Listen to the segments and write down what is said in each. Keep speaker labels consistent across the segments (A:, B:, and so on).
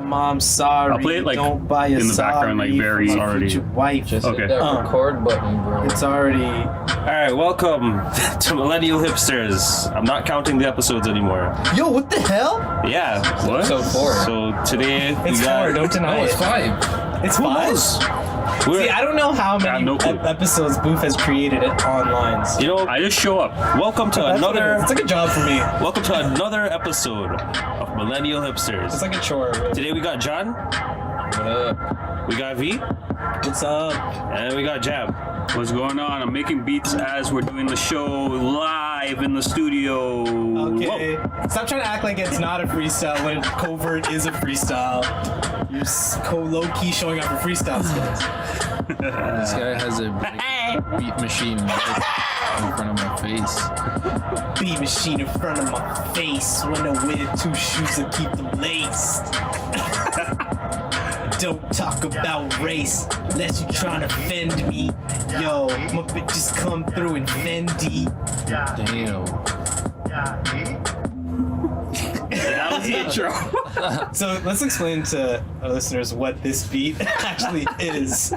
A: Mom, sorry.
B: I'll play it like
A: don't buy a
B: in the background, like very
A: for my
B: already.
A: future wife.
C: Just
B: Okay.
C: hit that record button, bro.
A: It's already.
D: Alright, welcome to Millennial Hipsters. I'm not counting the episodes anymore.
A: Yo, what the hell?
D: Yeah.
B: What?
C: Episode 4.
D: So today we
A: It's
D: got...
A: 4. Don't deny
C: No,
A: it.
C: it's 5.
A: It's
D: Who
A: 5.
D: knows?
A: See, I don't know how many
B: no clue.
A: episodes Booth has created it online.
D: You know,
B: I just show up.
D: welcome to
A: That's what it is.
D: another...
A: It's like a job for me.
D: Welcome to another episode of Millennial
A: It's
D: Hipsters.
A: like a chore. Really.
D: Today we got John,
C: What up?
D: we got V,
A: What's up?
D: and we got Jam.
B: What's going on? I'm making beats as we're doing the show live in the studio.
A: Okay. Stop trying to act like it's not a freestyle when covert is a freestyle. You're low-key showing off your freestyle skills.
C: This guy has a beat machine right in front of my face.
A: Beat machine in front of my face. When I wear 2 shoes and keep them laced. Don't talk about race unless you're trying to offend me. Yo, my bitches come through in Fendi.
C: Damn.
B: That was the intro.
A: So let's explain to our listeners what this beat actually is.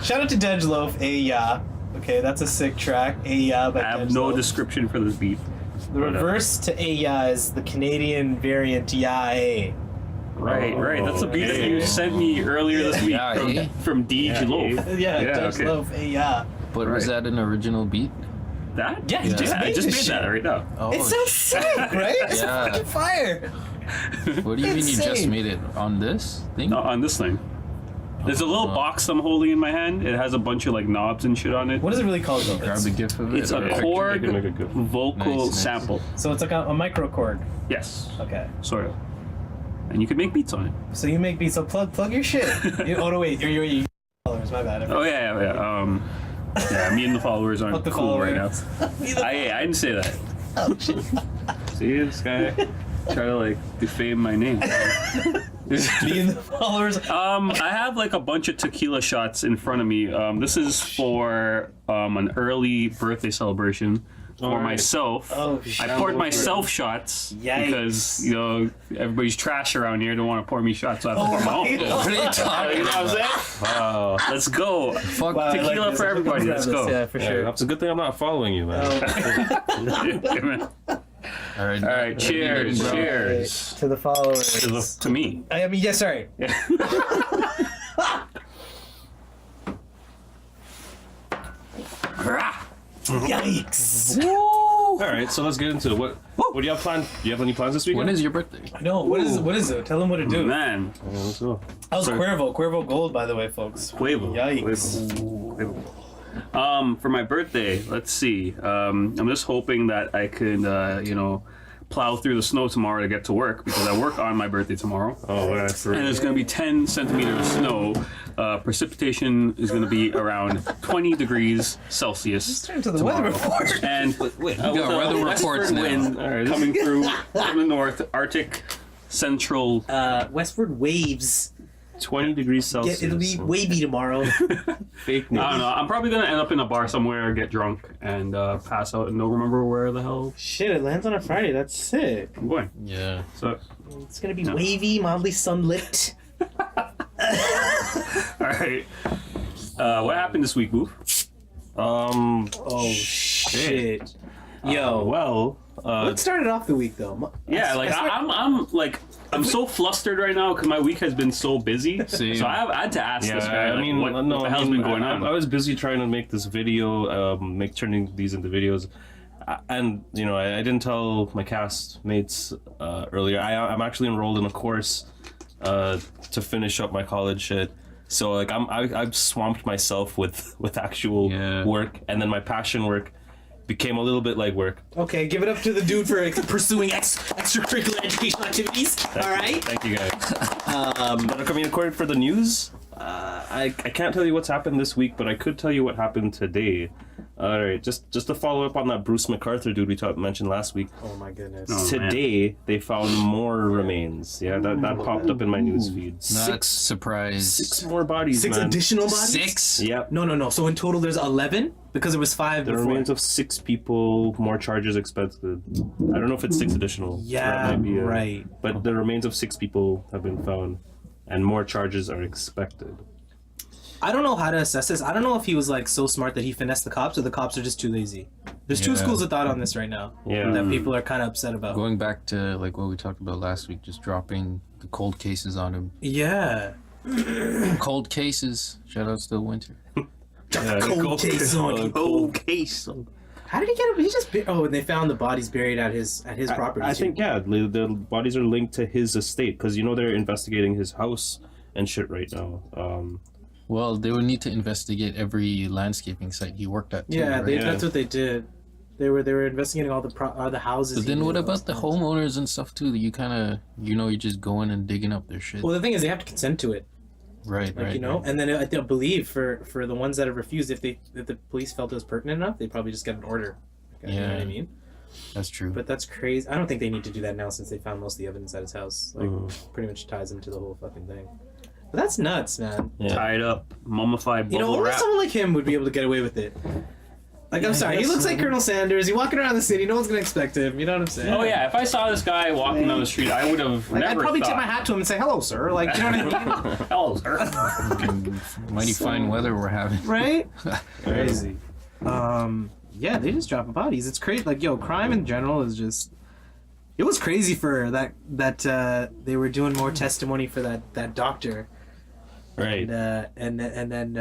A: Shout out to Dejloaf, Ya. Okay, that's a sick track. Ya by
B: I have no
A: Dejloaf.
B: description for this beat.
A: The reverse to Ya is the Canadian variant Ya.
B: Right. That's the beat that you sent me earlier this week
C: Yeah, eh?
B: from DJ Loaf.
A: Yeah,
B: Yeah,
A: Dejloaf, Ya.
C: But was that an original beat?
B: That?
A: Yeah, he just
B: I
A: made
B: just
A: this
B: made
A: shit.
B: that right now.
C: Oh,
A: It sounds sick, right? It's
C: Yeah.
A: fucking fire.
C: What do you mean you just
A: insane.
C: made it on this thing?
B: On this thing. There's a little box I'm holding in my hand. It has a bunch of like knobs and shit on it.
A: What is it really called though?
C: Grab a gif of it.
B: It's
C: or
B: a
C: picture.
B: chord
D: You can make a good-
B: vocal
C: Nice.
B: sample.
A: So it's like a micro chord.
B: Yes,
A: Okay.
B: sort of. And you can make beats on it.
A: So you make beats. So plug your shit. Oh no, wait. You're followers. My bad.
B: Oh yeah. Yeah, me and the followers aren't
A: Fuck the
B: cool right now.
A: followers.
B: I didn't say that.
A: Oh shit.
B: See this guy try to like defame my name.
A: Me and the followers.
B: I have like a bunch of tequila shots in front of me. This is for an early birthday celebration for
D: Alright.
B: myself.
A: Oh shit.
B: I poured myself shots
A: Yikes.
B: because everybody's trash around here. Don't want to pour me shots, so I have to pour my own.
C: What are you
B: You know
C: talking
B: what I'm
C: about?
B: saying?
D: Wow.
B: Let's go.
C: Fuck
A: Wow, I like
B: Tequila
A: this.
B: for everybody. Let's go.
A: Yeah, for
D: Yeah,
A: sure.
D: that's a good thing I'm not following you, man.
C: All right.
B: All right, cheers,
C: bro.
B: cheers.
A: To the followers.
B: To me.
A: I mean, yeah, sorry. Yikes.
D: Alright, so let's get into it. What do you have planned? Do you have any plans this weekend?
C: When is your birthday?
A: No, what is it? Tell them what to do.
B: Man.
D: Yeah, let's go.
A: That was Cuervo Gold, by the way, folks.
B: Quavo.
A: Yikes.
B: Quavo. For my birthday, let's see. I'm just hoping that I could, plow through the snow tomorrow to get to work because I work on my birthday tomorrow.
D: Oh, yeah, for
B: And it's going to be 10 centimeters of snow. Precipitation is going to to be around 20 degrees Celsius.
A: Turn to the
B: tomorrow.
A: weather report.
B: And with
C: got weather
B: a
C: reports
B: westward
C: now.
B: wind
D: Alright.
B: coming through from the north, Arctic, central.
A: Westward waves.
D: 20 degrees Celsius.
A: It'll be wavy tomorrow.
D: Fake news.
B: I don't know. I'm probably going to end up in a bar somewhere, get drunk, and pass out and don't remember where the hell
A: Shit, it lands on a Friday. That's sick.
B: I'm going.
C: Yeah.
B: So,
A: It's gonna be wavy, mildly sunlit.
B: all right. What happened this week, Boof?
A: Oh shit. Yo,
D: Well,
A: what started off the week though?
B: Yeah, like I'm so flustered right now because my week has been so busy.
C: Same.
B: So I had to ask this guy.
D: yeah, I
B: like,
D: mean,
B: what
D: no,
B: the hell's been going on?
D: I was busy trying to make this video, turning these into videos, and I didn't tell my cast mates earlier. I'm actually enrolled in a course to finish up my college shit. So like I've swamped myself with actual work, and then my passion work became a little bit like work.
A: Okay, give it up to the dude for pursuing extracurricular educational activities. All right.
D: Thank you guys. But I mean, according for the news, I can't tell you what's happened this week, but I could tell you what happened today. All right, just to follow up on that Bruce MacArthur dude we mentioned last week.
A: Oh my goodness.
B: Oh,
D: Today they found more remains. Yeah, that popped up in my news feed.
C: Not surprised.
D: 6 more bodies.
A: 6
D: man.
A: additional bodies?
C: 6?
D: Yep.
A: No. So in total there's 11? Because there was 5
D: The
A: before.
D: remains of 6 people, more charges expected. I don't know if it's 6 additional.
A: Yeah,
D: That might be
A: right.
D: But the remains of 6 people have been found, and more charges are expected.
A: I don't know how to assess this. I don't know if he was like so smart that he finessed the cops or the cops are just too lazy. There's 2
C: Yeah.
A: schools of thought on this right now
D: Yeah.
A: that people are kind of upset about.
C: Going back to like what we talked about last week, just dropping the cold cases on him.
A: Yeah.
C: Cold cases. Shout out to Winter.
A: Cold case on.
B: Cold case.
A: How did he get him? He just and they found the bodies buried at his property.
D: I
A: too.
D: think, yeah, the bodies are linked to his estate, because, they're investigating his house and shit right now.
C: Well, they would need to investigate every landscaping site he worked at. Too,
A: Yeah,
C: right?
A: that's what they did. They were investigating all the houses.
C: But
A: he
C: then
A: did
C: what
A: and all
C: about the
A: that.
C: homeowners and stuff too? That you kind of, you're just going and digging up their shit.
A: Well, the thing is, they have to consent to it,
C: Right,
A: like,
C: right. Right.
A: And then I believe for the ones that have refused, if the police felt it was pertinent enough, they probably just get an order. You know what I
C: Yeah.
A: mean?
C: That's true.
A: But that's crazy. I don't think they need to do that now since they found most of the evidence at his house. Like,
D: Mm-hmm.
A: pretty much ties him to the whole fucking thing. But that's nuts, man.
D: Yeah.
B: Tied up, mummified,
A: You know,
B: bubble
A: only
B: wrap.
A: someone like him would be able to get away with it. Like, I'm sorry, he looks like Colonel Sanders. He's walking around the city. No one's gonna expect him. You know what I'm saying?
B: Oh yeah, if I saw this guy walking down the street, I would have
A: Like, I'd
B: never
A: probably tip
B: thought.
A: my hat to him and say, "Hello, sir." Like, you know what I mean?
B: Hello, sir.
C: Mighty fine weather we're having.
A: Right? Crazy. Yeah, they just dropping bodies. It's crazy. Like, yo, crime in general is just. It was crazy for that they were doing more testimony for that doctor.
D: Right.
A: And then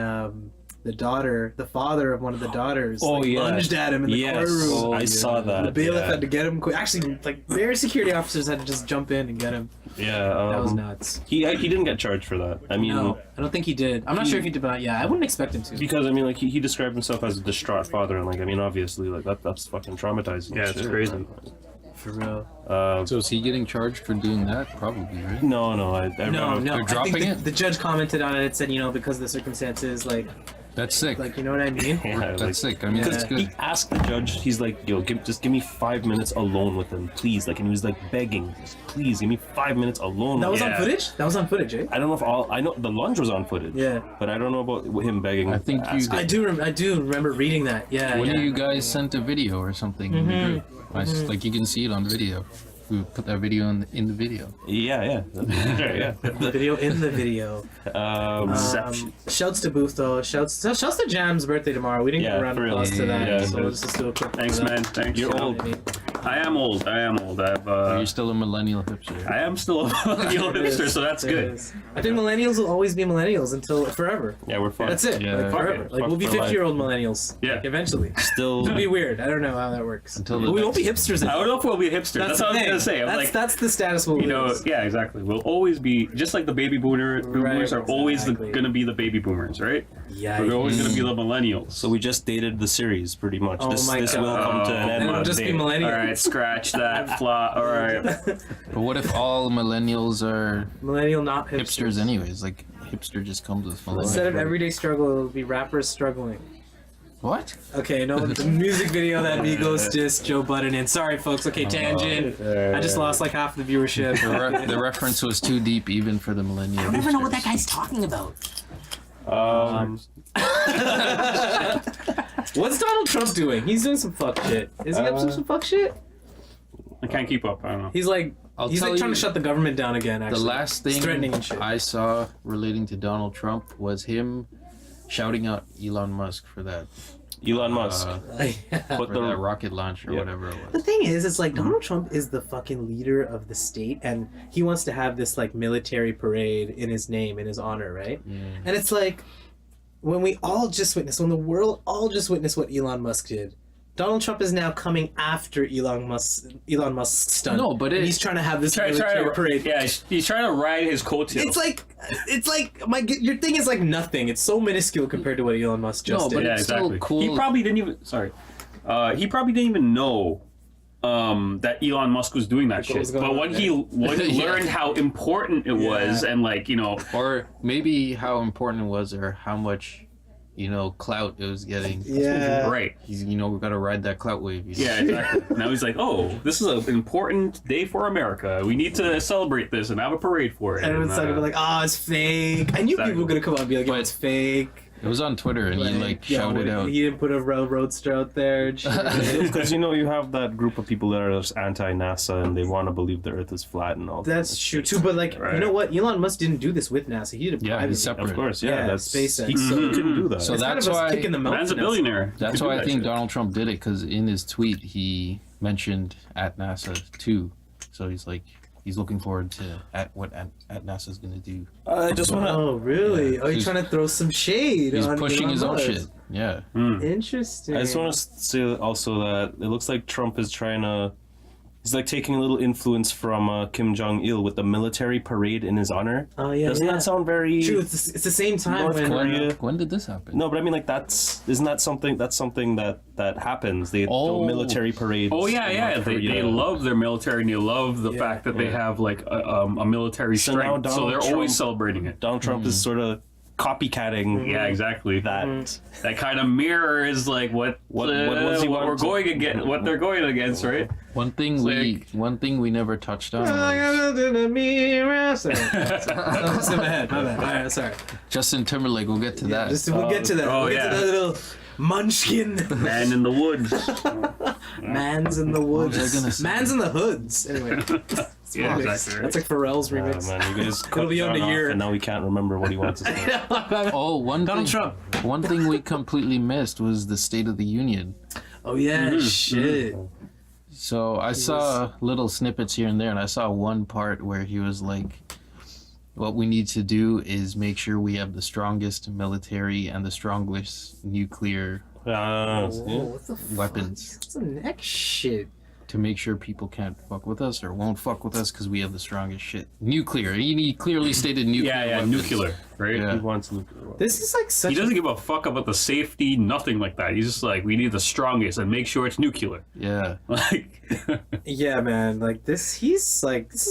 A: the father of one of the daughters,
D: Oh, yeah.
A: lunged at him in the courtroom.
D: I saw that.
A: The bailiff
D: yeah.
A: had to get him quick. Actually, like, their security officers had to just jump in and get him.
D: Yeah,
A: That was nuts.
D: He didn't get charged for that. I mean,
A: No, I don't think he did. I'm not sure if he did, but yeah, I wouldn't expect him to.
D: because he described himself as a distraught father, and obviously, that's fucking traumatizing.
B: Yeah, it's
D: shit.
B: crazy.
A: For real.
C: So is he getting charged for doing that? Probably, right?
D: No,
A: No,
D: I
A: I
C: dropping
A: think
C: it?
A: the judge commented on it and said, because of the circumstances, like,
C: That's sick.
A: you know what I mean?
D: Yeah,
C: That's sick. I mean,
A: Yeah.
C: that's
D: He
C: good.
D: asked the judge, he's like, yo, just give me 5 minutes alone with him, please. And he was begging, please give me 5 minutes alone.
A: That was on
B: Yeah.
A: footage? That was on footage, eh?
D: I don't know if I know the lunge was on footage.
A: Yeah.
D: But I don't know about him begging.
C: I think you-
D: asking.
A: I do remember reading that. Yeah.
C: One
A: yeah.
C: of you guys sent a video or something in the group. Like you can see it on video. We put that video in the video.
D: Yeah. Sure, yeah.
A: The video in the video. Shouts to Booth though. Shouts to Jam's birthday tomorrow. We didn't
D: Yeah,
A: get around
D: for
A: to
D: real.
A: applause to that,
D: Yeah,
A: so
D: yeah.
A: let's just do a quick.
B: Thanks, man. Thanks.
D: You're
B: You know,
D: old.
B: I am old.
C: You're still a millennial hipster.
B: I am still a millennial hipster, so that's good.
A: I think millennials will always be millennials until forever.
D: Yeah, we're fucked.
A: That's it.
C: Yeah.
A: Like,
C: Fuck
A: forever.
D: it.
A: Like,
D: Fuck
A: we'll be
D: for life.
A: 50-year-old millennials.
B: Yeah.
A: Like, eventually.
D: Still.
A: It'll be weird. I don't know how that works.
C: Until
A: But
C: the
A: we won't be hipsters
B: I
A: anymore.
B: don't know if we'll be hipsters. That's what I was
A: the
B: gonna
A: thing.
B: say. I'm like,
A: That's the status we'll lose.
B: yeah, exactly. We'll always be just like the baby boomers
A: Right,
B: are always
A: exactly.
B: gonna be the baby boomers, right?
A: Yeah.
B: We're always gonna be the millennials.
D: So we just dated the series, pretty much.
A: Oh
D: this
A: my
D: this
A: God.
D: will come to an end.
A: It'll
D: one
A: just be
D: day.
A: millennials.
B: All right, scratch that flaw. All right.
C: But what if all millennials are
A: Millennial, not hipsters.
C: hipsters anyways? Like hipster just comes with millennial.
A: Instead of everyday struggle, it'll be rappers struggling.
C: What?
A: Okay, no, the music video that Migos dissed Joe Budden in. Sorry, folks. Okay, tangent. I just lost like half the viewership.
C: The reference was too deep even for the millennial.
A: I don't even know what that guy's talking about. What's Donald Trump doing? He's doing some fuck shit. Is he up to some fuck shit?
B: I can't keep up. I don't know.
A: He's like,
C: I'll
A: he's
C: tell
A: like trying
C: you,
A: to shut the government down again.
C: The
A: Actually,
C: last
A: He's
C: thing
A: threatening and shit.
C: I saw relating to Donald Trump was him shouting out Elon Musk for that
D: Elon Musk.
A: Yeah.
D: but
C: for
D: the
C: that rocket launch or
D: Yeah.
C: whatever it
A: The
C: was.
A: thing is, it's like Donald Trump is the fucking leader of the state, and he wants to have this like military parade in his name, in his honor, right?
C: Yeah.
A: And it's like when we all just witnessed, when the world all just witnessed what Elon Musk did. Donald Trump is now coming after Elon Musk's stunt.
C: No, but
A: and he's trying to have this military parade.
B: Yeah, he's trying to ride his coattails.
A: It's like your thing is like nothing. It's so minuscule compared to what Elon Musk just
C: No,
A: did.
C: but
B: yeah,
C: it's still
B: exactly.
C: cool.
B: He probably didn't even. Sorry, he probably didn't even know that Elon Musk was doing that
A: What
B: shit.
A: was going
B: But
A: on
B: when
A: there?
B: he
C: Yeah.
B: learned how important it was, and like, you know,
C: Or maybe how important it was, or how much, clout it was getting.
A: Yeah.
B: right.
C: He's, we got to ride that clout wave.
B: Yeah, exactly. Now he's like, oh, this is an important day for America. We need to celebrate this and have a parade for it.
A: And it's like, oh, it's fake. I knew
B: Exactly.
A: people were gonna come out and be like, oh, it's fake.
C: It was on Twitter, and he shouted
A: yo,
C: out.
A: He didn't put a roadster out there and shit.
D: Because you have that group of people that are just anti-NASA and they want to believe the Earth is flat and all.
A: That's true too, but like,
B: Right.
A: You know what? Elon Musk didn't do this with NASA. He did it
C: Yeah,
A: privately.
C: he's separate.
D: Of course,
A: Yeah,
D: yeah. That's
A: SpaceX.
D: He couldn't do that.
C: So
A: It's
C: that's
A: kind of us
C: why-
A: kicking the mouth
B: man's a
A: to NASA.
B: billionaire.
C: That's
B: He can
C: why
B: do
C: I
B: that
C: think
B: shit.
C: Donald Trump did it, because in his tweet he mentioned at NASA too. So he's like, he's looking forward to what NASA's gonna do.
D: I just want to.
A: Oh, really?
C: Yeah.
A: Oh, you're
C: He's-
A: trying to throw some shade
C: He's
A: on
C: pushing
A: Elon
C: his own
A: Musk.
C: shit. Yeah.
A: Interesting.
D: I just want to say also that it looks like Trump is trying to. He's like taking a little influence from Kim Jong Il with the military parade in his honor.
A: Oh, yeah,
D: Doesn't
A: yeah.
D: that sound very
A: True, it's the same time
D: North
A: when...
D: Korea?
C: When did this happen?
D: No, but I mean, like isn't that something? That's something that happens. They
C: Oh.
D: do military parades.
B: Oh yeah,
D: in
B: yeah.
D: North
B: They
D: Korea.
B: love their military, and they love the
A: Yeah,
B: fact that they
D: yeah.
B: have like a military
D: So now
B: strength. So
D: Donald
B: they're
D: Trump-
B: always celebrating it.
D: Donald Trump is sort of copycatting.
B: Yeah, exactly.
D: That.
B: That kind of mirrors like what
D: What was he
B: what we're
D: want to-
B: going against, what they're going against, right?
C: One thing we never touched on was
A: Sorry. That's in my head. My bad. All right, sorry.
C: Justin Timberlake. We'll get to that.
A: We'll get to that.
B: oh,
A: We'll get
B: yeah.
A: to that little munchkin.
B: Man in the woods.
A: Man's in the woods.
C: was I gonna say?
A: Man's in the hoods. Anyway.
B: Yeah,
A: Remix.
B: exactly.
A: That's like Pharrell's
D: Oh,
A: remix.
D: man, you guys cut
A: be on
D: John
A: the
D: off
A: year.
D: and now we can't remember what he wants to say.
C: Oh,
A: Donald Trump.
C: One thing we completely missed was the State of the Union.
A: Oh yeah, shit.
C: So I saw little snippets here and there, and I saw one part where he was like, what we need to do is make sure we have the strongest military and the strongest nuclear
A: Whoa, what the fuck?
C: weapons
A: What's the next shit?
C: to make sure people can't fuck with us or won't fuck with us because we have the strongest shit. Nuclear. He clearly stated nuclear.
B: Yeah,
C: weapons.
B: nuclear, right?
C: Yeah.
D: He wants nuclear weapons.
A: This is like such
B: He doesn't give a fuck about the safety, nothing like that. He's just like, we need the strongest and make sure it's nuclear.
C: Yeah.
B: Like,
A: Yeah, man. Like this is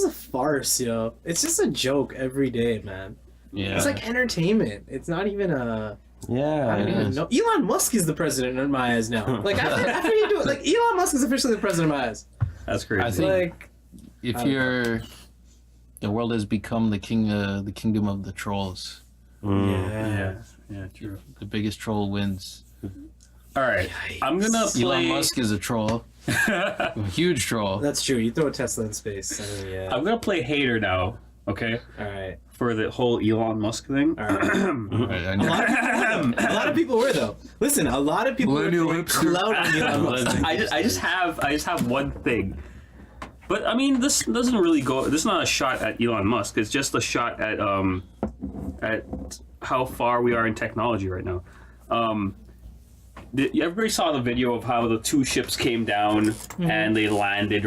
A: a farce, yo. It's just a joke every day, man.
C: Yeah.
A: It's like entertainment. It's not even a. I
D: Yeah,
A: don't
C: it
A: even
C: is.
A: know. Elon Musk is the president in my eyes now. Like after you do it, like Elon Musk is officially the president in my eyes.
B: that's crazy.
C: I think-
A: Like
C: If
A: I don't
C: you're, the world has become the kingdom of the trolls.
B: yeah, true.
C: The biggest troll wins.
B: All right, I'm gonna play.
C: Elon Musk is a troll, a huge troll.
A: That's true. You throw a Tesla in space. I mean, yeah.
B: I'm gonna play hater now. Okay,
A: All right.
B: for the whole Elon Musk thing.
A: All right.
C: I
A: A
C: know.
A: lot of people were though. Listen, a lot of people were
C: Millennial
A: throwing
C: Hipsters.
A: clout on Elon Musk.
B: I just have one thing. But I mean, this doesn't really go. This is not a shot at Elon Musk. It's just a shot at how far we are in technology right now. Everybody saw the video of how the two ships came down and they landed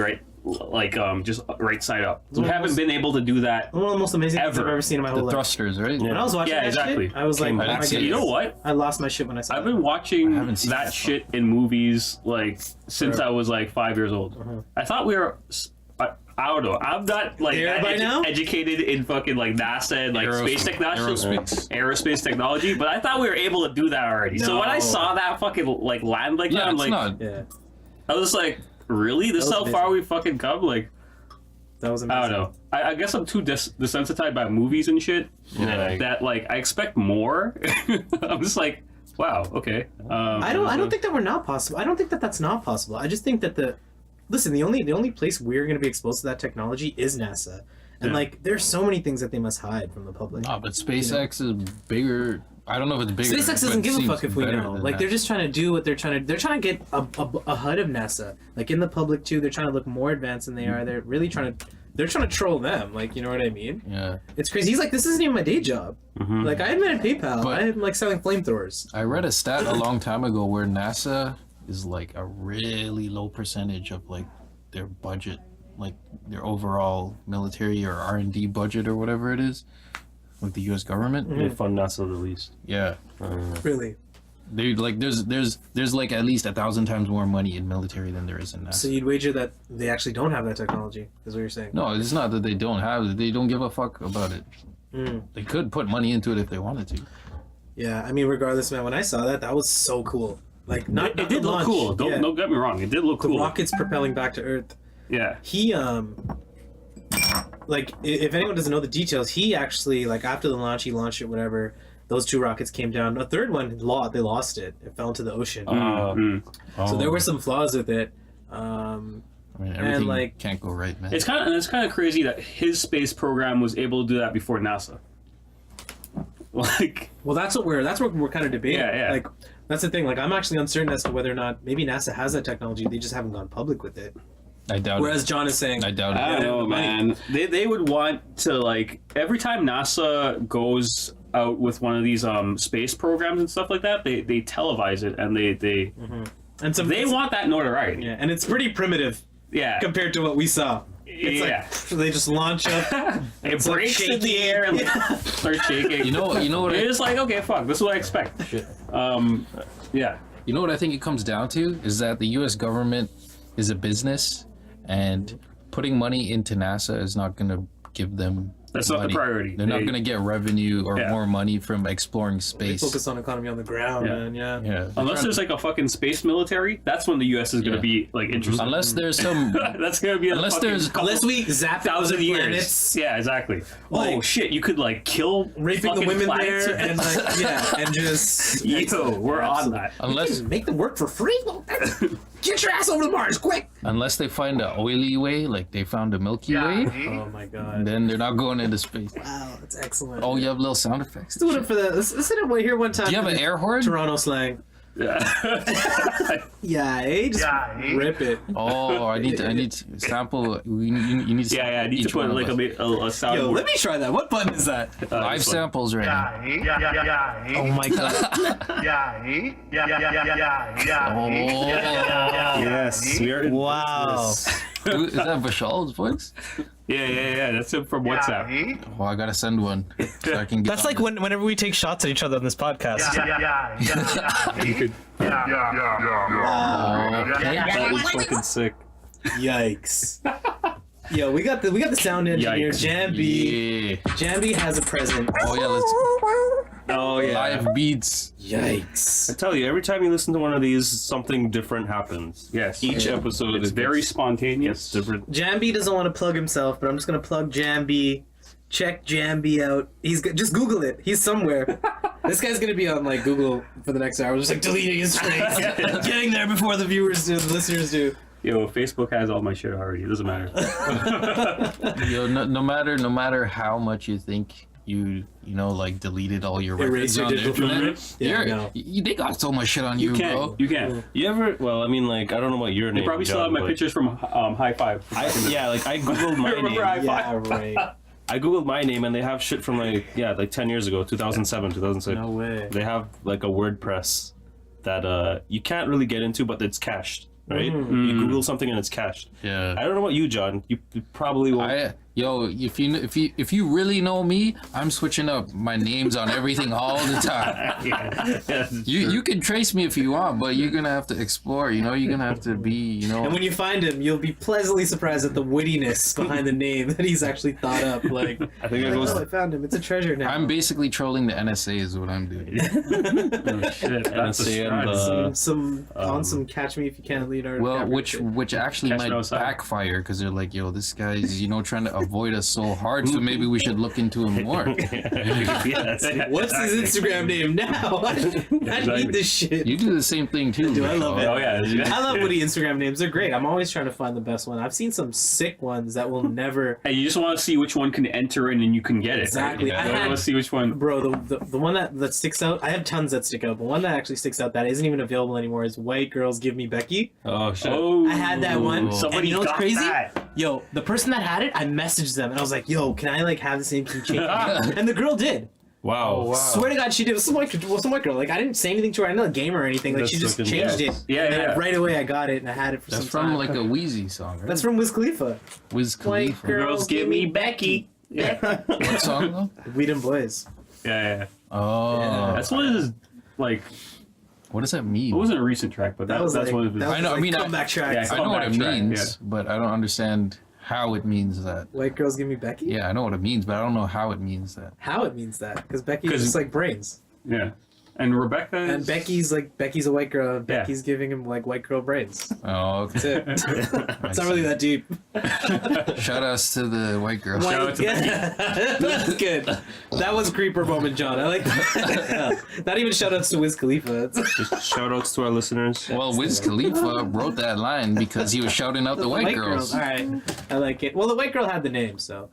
B: just right side up. We haven't been able to do that.
A: One of the most amazing things I've
B: Ever.
A: ever seen in my whole
C: The
A: life.
C: thrusters, right?
A: When I was watching
B: Yeah,
A: that
B: exactly.
A: shit, I was like,
C: Came
A: oh
C: back.
A: my
C: I didn't see
A: goodness.
B: You know what?
A: I lost my shit when I saw
B: I've
A: it.
B: been watching
C: haven't seen
B: that
C: that.
B: shit in movies like since I was like 5 years old. I thought we were. I don't know. I'm not like
A: There
B: that
A: by now?
B: educated in fucking like NASA and like space technology,
C: Aerospace.
B: technology, but I thought we were able to do that already. So when I
A: No.
B: saw that fucking like land like that,
C: Yeah,
B: I'm
C: it's
B: like,
C: not.
A: Yeah,
B: I was just like, really? This is
A: That
B: how
A: was
B: far we fucking come? Like,
A: that was amazing.
B: I don't know. I guess I'm too desensitized by movies and shit
D: Yeah.
B: that like I expect more. I'm just like, wow, okay.
A: I don't think that we're not possible. I don't think that that's not possible. I just think that the only place we're going to be exposed to that technology is NASA. And
B: Yeah.
A: like there's so many things that they must hide from the public.
C: Oh, but SpaceX is bigger. I don't know if it's bigger.
A: SpaceX
C: but
A: doesn't
C: it
A: give a
C: seems
A: fuck if we
C: better
A: know.
C: than
A: Like
C: that.
A: they're just trying to do what they're trying to. They're trying to get ahead of NASA. Like in the public too. They're trying to look more advanced than they are. They're really trying to. They're trying to troll them. Like you know what I mean?
C: Yeah.
A: It's crazy. He's like, this isn't even my day job. Like I invented PayPal.
C: But-
A: I'm like selling flamethrowers.
C: I read a stat a long time ago where NASA is like a really low percentage of like their budget, like their overall military or R&D budget or whatever it is, with the U.S. government.
D: They fund NASA the least.
C: Yeah.
A: Really.
C: They like there's like at least 1,000 times more money in military than there is in NASA.
A: So you'd wager that they actually don't have that technology, is what you're saying?
C: No, it's not that they don't have it. They don't give a fuck about it. They could put money into it if they wanted to.
A: Yeah, I mean, regardless, man, when I saw that was so cool. Like,
B: It did look cool. Don't get me wrong. It did look
A: The
B: cool.
A: rockets propelling back to Earth.
B: Yeah.
A: He, like, if anyone doesn't know the details, he actually, like, after the launch, he launched it, whatever. Those 2 rockets came down. A third one, they lost it. It fell into the ocean. So there were some flaws with it.
C: I mean, everything
A: like-
C: can't go right, man.
B: It's kind of crazy that his space program was able to do that before NASA. Like,
A: Well, that's what we're kind of debating.
B: Yeah, yeah.
A: Like, that's the thing. Like, I'm actually uncertain as to whether or not maybe NASA has that technology. They just haven't gone public with it.
C: I doubt
A: Whereas
C: it.
A: John is saying,
C: I doubt it.
B: I don't know,
A: the money.
B: man. They would want to, like, every time NASA goes out with one of these space programs and stuff like that, they televise it and they
A: and some
B: they want that notoriety.
A: yeah, and it's pretty primitive
B: Yeah.
A: compared to what we saw. It's
B: Yeah.
A: like they just launch up.
B: It
A: It's like
B: breaks in the
A: shaking.
B: air and starts shaking.
C: You know what?
B: It's like, okay, fuck, this is what I expect. Yeah.
C: You know what I think it comes down to is that the U.S. government is a business, and putting money into NASA is not going to give them.
B: That's not the
C: money.
B: priority.
C: They're not
B: They-
C: going to get revenue or
B: Yeah.
C: more money from exploring space.
A: Focus on economy on the ground,
B: Yeah.
A: man. Yeah.
C: Yeah.
B: Unless there's like a fucking space military, that's when the U.S. is going to
C: Yeah.
B: be like interested.
C: Unless there's some.
B: That's going to be
C: Unless there's-
A: Unless we zap
B: thousand
A: other
B: years.
A: planets,
B: Yeah, exactly. Oh
A: Like-
B: shit, you could like kill
A: raping the
B: fucking
A: women
B: planets.
A: there, and like and just
B: Yo, we're on that.
C: Unless
A: make them work for free. Get your ass over to Mars, quick!
C: unless they find a oily way, like they found a Milky Way,
A: Oh my god!
C: then they're not going into space.
A: Wow, that's excellent.
C: Oh, you have little sound effects.
A: Let's do it for the. Let's hit it here one time.
C: Do you have
A: for
C: an
A: the
C: air horn?
A: Toronto slang.
B: Yeah.
A: Yeah, just rip it.
C: Oh, I need to sample. You need to
B: Yeah, I need to
C: each
B: put
C: one
B: like
C: of us.
B: a soundboard.
A: Yo, let me try that. What button is that?
C: Live
B: this one.
C: samples right now.
A: Oh my god!
C: Oh,
D: Yes, we are.
A: Wow.
C: is that Vishal's voice?
B: Yeah. That's it from WhatsApp.
C: Oh, I gotta send one so I can get.
A: That's
C: on
A: like
C: it.
A: whenever we take shots at each other on this podcast.
B: You could.
D: That is fucking sick.
A: Yikes! Yo, we got the sound engineer,
B: Yikes.
A: Jambi.
C: Yeah.
A: Jambi has a present.
C: Oh yeah,
B: Oh
C: let's
B: yeah.
C: live beats.
A: Yikes!
D: I tell you, every time you listen to one of these, something different happens.
B: Yes.
D: Each episode
B: It's
D: is
B: very spontaneous.
D: different.
A: Jambi doesn't want to plug himself, but I'm just gonna plug Jambi. Check Jambi out. Just Google it. He's somewhere. This guy's gonna be on like Google for the next hour, just like deleting his screens, getting there before the viewers do, the listeners do.
B: Yo, Facebook has all my shit already. It doesn't matter.
C: Yo, no matter how much you think you like deleted all your
A: Erase
C: records
A: your
C: on the
A: digital
C: internet,
A: footprint? Yeah, no.
C: they got so much shit on you, bro.
B: You can.
D: You ever? Well, I mean, like, I don't know about your name.
B: You probably still have
D: John,
B: my
D: but
B: pictures from High Five.
D: Yeah, like I googled my
B: Remember
D: name.
B: High
A: Yeah,
B: Five?
A: right.
D: I googled my name, and they have shit from like 10 years ago, 2007, 2006.
A: No way.
D: They have like a WordPress that you can't really get into, but it's cached. Right? You Google something and it's cached.
C: Yeah.
D: I don't know about you, John. You probably will.
C: If you really know me, I'm switching up my names on everything all the time.
B: Yeah.
C: You can trace me if you want, but you're gonna have to explore. You're gonna have to be.
A: And when you find him, you'll be pleasantly surprised at the wittiness behind the name that he's actually thought up. Like,
D: I think it goes.
A: oh, I found him. It's a treasure now.
C: I'm basically trolling the NSA is what I'm doing.
B: Oh, shit. That's a
D: NSA and
B: start.
A: some catch me if you can, Leonardo.
C: Well,
A: DiCaprio
C: which actually
B: Catch
C: might
B: me outside.
C: backfire because they're like, yo, this guy's trying to avoid us so hard, so maybe we should look into him more.
D: Yes.
A: shit. What's his Instagram name now? I need this shit.
C: You do the same thing too.
A: Do I love
C: Vishal.
A: it?
B: Oh yeah.
A: I love witty Instagram names. They're great. I'm always trying to find the best one. I've seen some sick ones that will never.
B: And you just want to see which one can enter in and you can get it.
A: Exactly.
B: Right?
A: I
B: You
A: had-
B: want to see which one.
A: Bro, the one that sticks out, I have tons that stick out, but one that actually sticks out that isn't even available anymore is White Girls Give Me Becky.
D: Oh shit.
B: Oh,
A: I had that one.
B: Somebody
A: and you know what's
B: got
A: crazy?
B: that.
A: Yo, the person that had it, I messaged them and I was like, yo, can I like have the same key change? And the girl did.
D: Wow.
A: Swear to God, she did. It was some white girl. Like, I didn't say anything to her. I didn't know the game or anything. Like,
D: That's
A: she just
D: fucking-
A: changed
D: yeah.
A: it.
B: Yeah,
A: And
B: yeah.
A: right away, I got it and I had it for
C: That's
A: some
C: from
A: time.
C: like a Wheezy song, right?
A: That's from Wiz Khalifa.
C: Wiz
A: White
C: Khalifa.
A: girls give me Becky.
B: Yeah.
C: What song though?
A: We Them Boys.
B: Yeah.
C: Oh,
B: That's one of his like
C: What does that mean?
B: It wasn't a recent track, but
A: That was
B: that's
A: like,
B: what it was.
A: that was
C: I know, I
A: like
C: mean,
A: comeback track.
B: yeah,
C: I know what it
B: Comeback track,
C: means, but I don't understand how it means that.
A: White girls give me Becky.
C: Yeah, I know what it means, but I don't know how it means that.
A: How it means that? Because Becky's
B: 'Cause-
A: just like brains,
B: Yeah. And Rebecca is...
A: and Becky's a white girl. And Becky's giving him like white girl brains.
C: Oh,
A: That's
C: okay.
A: it. It's not really that deep.
C: Shout outs to the white girl.
B: Shout out to
A: yeah. That's good. That was creeper moment, John. I like that. Yeah. Not even shout outs to Wiz Khalifa.
D: Just shout outs to our listeners.
C: Well, Wiz Khalifa wrote that line because he was shouting out the white girls.
A: All right, I like it. Well, the white girl had the name, so.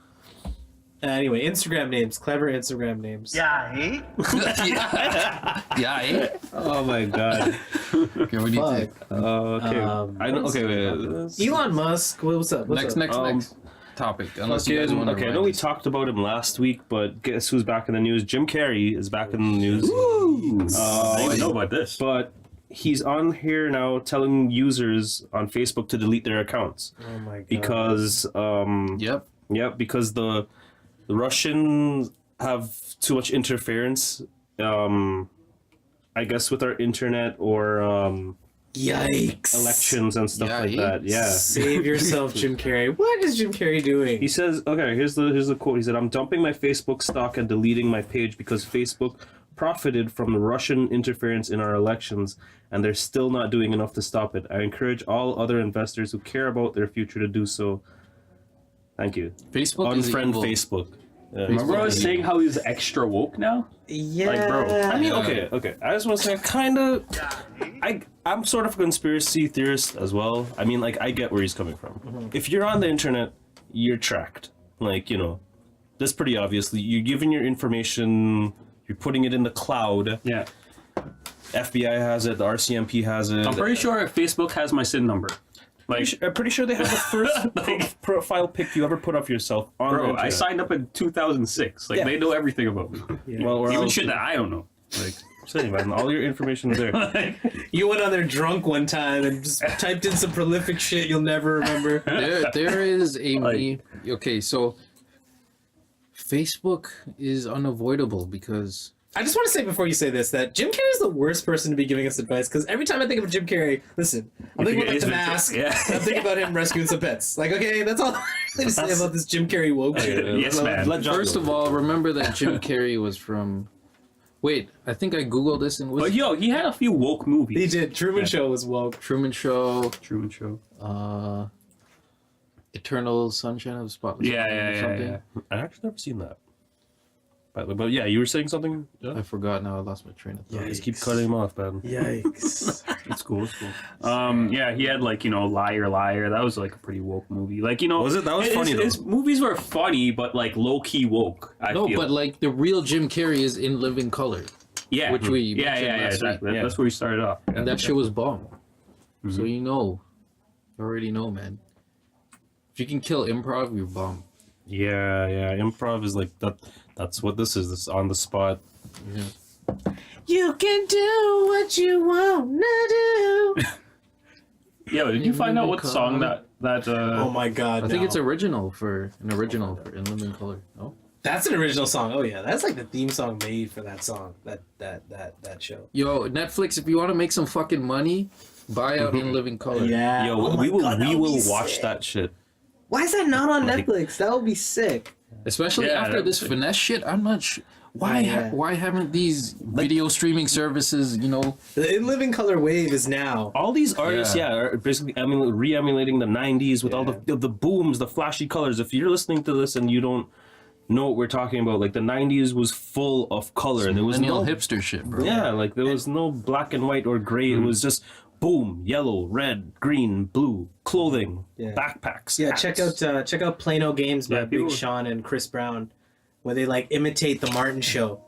A: Anyway, Instagram names, clever Instagram names.
C: yeah, eh?
D: Oh my god.
C: Okay, what do you
A: Fuck.
C: think?
D: Okay. I don't. Okay. Wait.
A: Elon Musk. What's up? What's
C: Next
A: up?
C: topic. Unless you guys want to.
D: Okay, I know we talked about him last week, but guess who's back in the news? Jim Carrey is back in the news.
B: I didn't even know about this.
D: But he's on here now telling users on Facebook to delete their accounts
A: Oh my god.
D: because
C: Yep.
D: because the Russians have too much interference. I guess with our internet or
A: Yikes.
D: elections and stuff like that. Yeah.
A: Save yourself, Jim Carrey. What is Jim Carrey doing?
D: He says, okay, here's the quote. He said, "I'm dumping my Facebook stock and deleting my page because Facebook profited from the Russian interference in our elections, and they're still not doing enough to stop it. I encourage all other investors who care about their future to do so. Thank you."
C: Facebook is
D: Unfriend
C: evil.
D: Facebook.
B: Remember I was saying how he's extra woke now?
A: Yeah.
B: Like, bro,
D: I mean, okay. I just want to say, I'm sort of a conspiracy theorist as well. I mean, like, I get where he's coming from. If you're on the internet, you're tracked. Like, that's pretty obvious. You're giving your information, you're putting it in the cloud.
B: Yeah.
D: FBI has it, the RCMP has it.
B: I'm pretty sure Facebook has my SIN number. Like,
D: I'm pretty sure they have the first profile pic you ever put of yourself on the
B: bro,
D: internet.
B: I signed up in 2006. Like,
D: Yeah.
B: they know everything about me.
D: Well, or
B: Even
D: else-
B: shit that I don't know. Like,
D: Say, man, all your information is there.
A: You went on there drunk one time and just typed in some prolific shit you'll never remember.
C: There is a
B: Like-
C: me. Okay, so Facebook is unavoidable because
A: I just want to say before you say this that Jim Carrey is the worst person to be giving us advice because every time I think of Jim Carrey, listen, I'm thinking about like, The Mask.
B: Yeah.
A: And I'm thinking about him rescuing some pets. Like, okay, that's all I really say about this Jim Carrey woke shit.
B: Yes, man.
D: Let John
C: first
D: go.
C: of all, remember that Jim Carrey was from. Wait, I think I googled this and was
B: But yo, he had a few woke movies.
A: He did. Truman Show was woke.
C: Truman Show,
B: Truman Show.
C: Eternal Sunshine of the Spotless
B: Yeah,
C: Mind
B: yeah,
C: or
B: yeah,
C: something.
B: yeah.
D: I actually never seen that. But yeah, you were saying something?
C: I forgot now. I lost my train of thought.
D: Just keep cutting him off, man.
A: Yikes.
B: It's cool. It's cool. Yeah, he had like Liar Liar. That was like a pretty woke movie. Like
D: Was it? That was funny, though.
B: His movies were funny, but like low key woke. I
C: No,
B: feel.
C: but like the real Jim Carrey is in Living Color,
B: yeah,
C: which we
B: yeah,
C: mentioned
B: yeah,
C: last
B: exactly.
C: week.
B: That's where we started off.
C: and that shit was bomb. So you already know, man. If you can kill improv, you're bomb.
D: Yeah. Improv is like that. That's what this is. This on the spot.
C: Yeah.
A: You can do what you want to do.
B: Yeah, but did you find out what song that
A: Oh my god.
C: I think
A: no.
C: it's original for In Living Color. No.
A: That's an original song. Oh yeah, that's like the theme song made for that song. That show.
C: Yo, Netflix, if you want to make some fucking money, buy out In Living Color.
A: Yeah.
D: Yo,
A: Oh my
D: we will
A: God, that would be
D: watch
A: sick.
D: that shit.
A: Why is that not on
D: Like-
A: Netflix? That would be sick.
C: Especially
B: Yeah,
C: after this
B: that's-
C: finesse shit, I'm not sure. Why
A: Yeah.
C: why haven't these video streaming services,
A: The In Living Color wave is now.
D: All these artists,
C: Yeah.
D: are basically re-emulating the '90s with all the booms, the flashy colors. If you're listening to this and you don't know what we're talking about, like the '90s was full of color. There was
C: millennial
D: no
C: hipster shit, bro?
D: Yeah, like there was no black and white or gray. It was just boom, yellow, red, green, blue, clothing,
A: Yeah.
D: backpacks.
A: Yeah,
D: hats.
A: check out Plano Games by
B: Yeah,
A: Big
B: people-
A: Sean and Chris Brown, where they like imitate the Martin Show.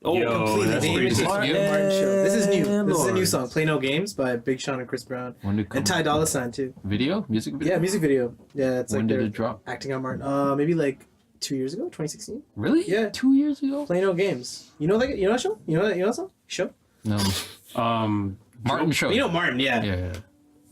D: Oh,
B: Yo,
A: Completely,
B: that's
A: they
B: crazy.
A: imitate the Martin Show. This is new. This is a new
D: Lord.
A: song. Plano Games by Big Sean and Chris Brown,
C: When did it
A: and
C: come
A: Ty Dolla $ign too.
C: Video? Music video?
A: Yeah, music video. Yeah, it's
C: When
A: like
C: did
A: they're
C: it drop?
A: acting out Martin. Maybe like 2 years ago, 2016.
C: Really?
A: Yeah.
C: 2 years ago?
A: Plano Games. You know that? You know that show? You know that song? Show?
C: No. Martin Show.
A: You know Martin? Yeah.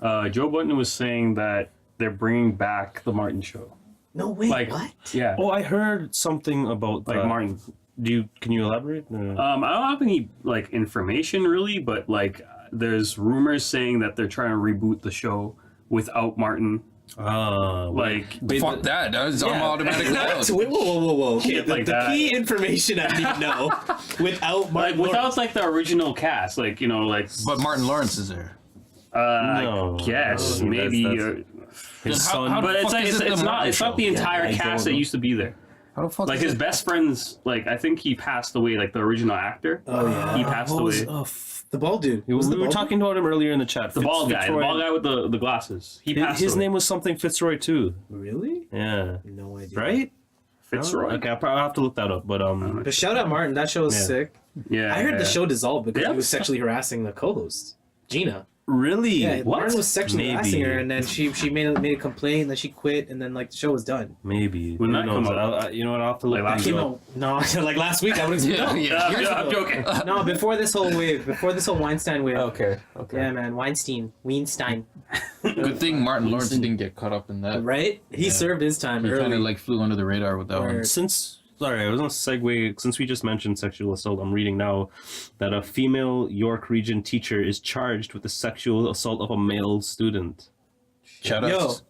C: Yeah.
B: Joe Budden was saying that they're bringing back the Martin Show.
A: No way.
B: Like
A: What?
B: Yeah,
D: Oh, I heard something about
B: like
D: that.
B: Martin.
D: Can you elaborate? No.
B: I don't have any like information really, but like there's rumors saying that they're trying to reboot the show without Martin. Like
C: Fuck that. That's I'm automatically out.
A: Whoa. Okay,
B: Shit
A: the,
B: like
A: the
B: that.
A: key information I need to know without Martin
B: without like the original cast, like like.
C: But Martin Lawrence is there.
B: I guess
D: No,
B: maybe.
D: that's- His
C: Then how-
D: son.
C: how-
B: But it's
C: fuck
B: like
C: is it the
B: it's not
C: Martin show?
B: the entire
D: I
B: cast
D: don't
B: that
D: know.
B: used to be there.
C: How the fuck
B: Like
C: is
B: his
C: it?
B: best friends, like I think he passed away. Like the original actor.
A: Oh yeah,
B: He passed
A: What was-
B: away.
A: the bald dude.
D: we were talking about him earlier in the chat.
B: The bald guy with the glasses. He passed
D: His
B: away.
D: name was something Fitzroy too.
A: Really?
D: Yeah.
A: No idea.
D: Right?
B: Fitzroy.
D: Okay, I'll have to look that up. But
A: But shout out Martin. That show was
D: Yeah.
A: sick.
B: Yeah,
A: I heard the show dissolved because
B: Yeah.
A: he was sexually harassing the co-host, Gina.
D: really,
A: Yeah,
D: what?
A: Martin was sexually
D: Maybe.
A: harassing her, and then she made a complaint, and then she quit, and then like the show was done.
D: Maybe.
B: When
D: Who
B: that
D: knows?
B: come out?
D: You know what? I'll have to look
B: Like
D: that
B: last
A: Came
D: up.
A: out no, like last week. I would have
C: Yeah, yeah.
A: years
B: I'm
A: ago.
B: joking.
A: No, before this whole wave, before this whole Weinstein wave.
B: Okay.
A: Yeah, man, Weinstein.
C: Good thing Martin Lawrence didn't get caught up in that.
A: Right? He served his time
C: He kind
A: early.
C: of like flew under the radar with that one.
A: Word.
D: Sorry, I was on a segue. Since we just mentioned sexual assault, I'm reading now that a female York Region teacher is charged with the sexual assault of a male student.
C: Shout
A: Yo,
C: outs.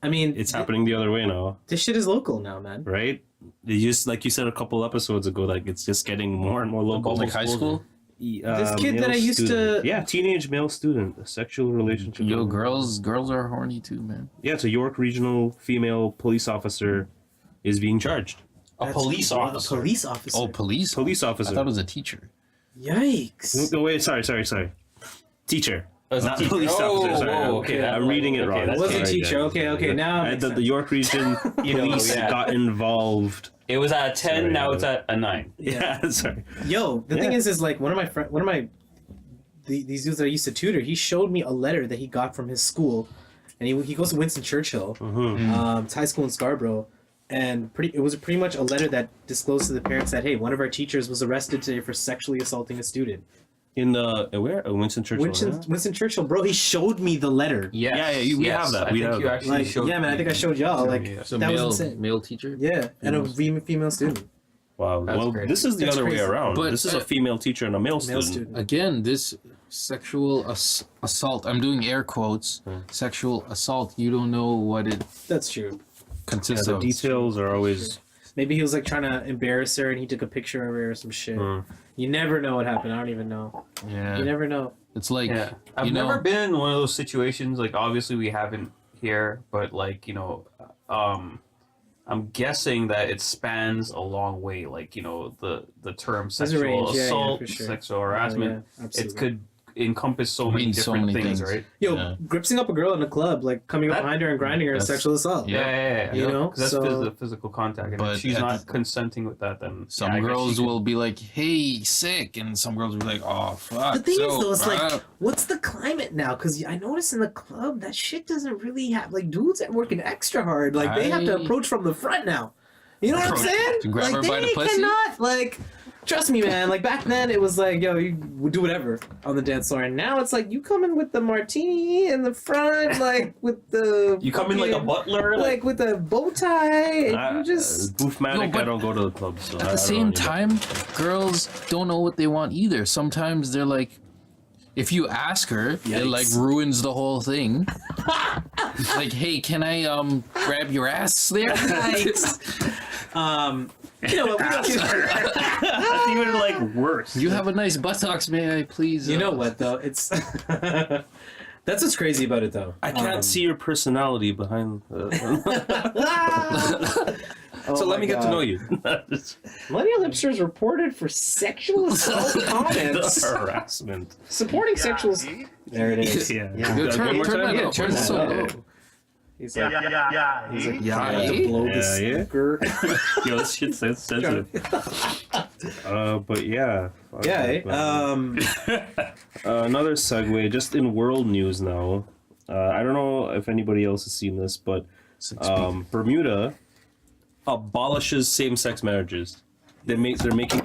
A: I mean,
D: It's happening the other way now,
A: this shit is local now, man.
D: right? It just like you said a couple episodes ago, like it's just getting more and more local.
C: Like high school?
A: This kid
D: male
A: that I used to-
D: student. Yeah, teenage male student, a sexual relationship.
C: Yo, girls are horny too, man.
D: Yeah, it's a York Regional female police officer is being charged.
B: A police officer.
A: A police officer.
C: Oh, police?
D: Police
C: I
D: officer.
C: thought it was a teacher.
A: Yikes.
D: No, wait, sorry. Teacher. Not
B: teacher.
D: police officer, sorry.
B: okay.
D: I'm reading it wrong.
B: Okay,
A: It was a
B: that's
A: teacher. Okay. Now it makes
D: The
A: sense.
D: York Region police
B: yeah.
D: got involved.
B: It was at a 10.
D: Sorry,
B: now
D: yeah.
B: it's at a 9.
D: Yeah, sorry.
A: Yo, the thing is like one of my these dudes that I used to tutor, he showed me a letter that he got from his school, and he goes to Winston Churchill, it's high school in Scarborough, and it was pretty much a letter that disclosed to the parents that hey, one of our teachers was arrested today for sexually assaulting a student.
D: In the where? Winston Churchill.
A: Winston Churchill, bro, he showed me the letter.
D: Yeah, we have that. We have that.
A: Like, yeah, man, I think I showed y'all. Like,
C: So
A: that
C: male
A: was insane.
C: male teacher?
A: Yeah, and a female student.
D: Wow.
C: That's
D: Well,
C: crazy.
D: this is the
A: That's
D: other way
A: crazy.
D: around.
C: But,
D: This is a female teacher and a male
A: Male
D: student.
A: student.
C: Again, this sexual assault, I'm doing air quotes, sexual assault, you don't know what it
A: That's true.
C: consists
D: The
C: of.
D: details are always.
A: Maybe he was like trying to embarrass her and he took a picture of her or some shit. You never know what happened. I don't even know.
C: Yeah.
A: You never know.
C: It's like,
B: Yeah, I've
C: you know,
B: never been in one of those situations. Like, obviously, we haven't here, but like, I'm guessing that it spans a long way. Like, the term
A: There's a
B: sexual
A: range, yeah,
B: assault,
A: for sure.
B: sexual harassment,
A: Yeah,
B: it
A: absolutely.
B: could encompass so many
C: means so
B: different
C: many
B: things,
C: things.
B: right?
A: Yo,
C: Yeah.
A: gripsing up a girl in a club, like coming up
B: That-
A: behind her and grinding her is
C: That's-
A: sexual assault.
C: Yeah.
A: You know,
B: 'Cause that's
A: so-
B: physical contact, and
C: But
B: if she's
C: at
B: not
C: the-
B: consenting with that, then
C: some
B: yeah, I guess
C: girls
B: she could-
C: will be like, hey, sick. And some girls will be like, oh, fuck.
A: The thing is, though, it's like,
C: uh,
A: what's the climate now? Because I notice in the club that shit doesn't really have like dudes are working extra hard. Like they have to
C: I-
A: approach from the front now. You know what I'm
C: Approach-
A: saying?
C: to grab
A: like
C: her
A: they
C: by the pussy?
A: cannot like. Trust me, man. Like back then, it was like, yo, you would do whatever on the dance floor, and now it's like you come in with the martini in the front, like with the
B: You come in like a
A: fucking-
B: butler,
A: like with a bow tie, and you just
D: Boofmatic,
C: No, but
D: I don't go to the club. So
C: At the same time, girls don't know what they want either. Sometimes they're like, if you ask her, it like ruins the whole thing. Like, hey, can I grab your ass there?
A: you know what? We don't
B: that's even like worse.
C: You have a nice buttocks, may I please?
A: You know what though? It's that's what's crazy about it though.
D: I can't see your personality behind.
A: Oh
D: So let
A: my
D: me get to
A: God.
D: know you.
A: Millennial Hipsters reported for sexual assault comments.
D: Harassment.
A: Supporting sexual assault. There it is.
D: Yeah.
C: Yo, turn,
D: One more
C: turn
D: time?
C: that
D: Yeah,
C: up. Turn
A: turn
C: this
A: that
C: up.
A: up. He's like, he's like,
C: Yeah,
A: trying to
C: eh?
A: blow the
D: Yeah, yeah.
A: speaker.
B: Yo, this shit's sensitive.
D: But yeah. Fuck
A: Yeah,
D: that, man. Another segue, just in world news now. I don't know if anybody else has seen this, but Bermuda abolishes same-sex marriages. They're making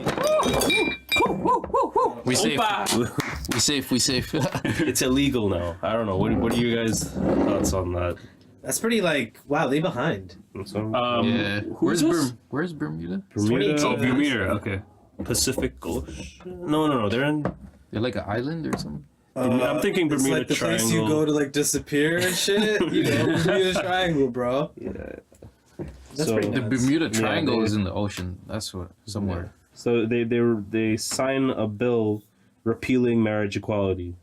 C: We safe. We safe.
D: it's illegal now. I don't know. What are you guys' thoughts on that?
A: That's pretty like wow. They behind.
D: So,
C: Yeah.
B: Who's this?
C: Where's Bermuda?
D: Bermuda,
A: 2018.
B: Oh, Bermuda. Okay.
D: Pacific Ocean. No. They're in.
C: They're like an island or something.
D: I'm thinking
A: It's
D: Bermuda
A: like the
D: Triangle.
A: place you go to like disappear and shit. You know, Bermuda Triangle, bro.
D: Yeah.
A: That's
D: So-
A: pretty
C: The
A: nuts.
C: Bermuda Triangle
D: they-
C: is in the ocean. That's what somewhere.
D: So they sign a bill repealing marriage equality,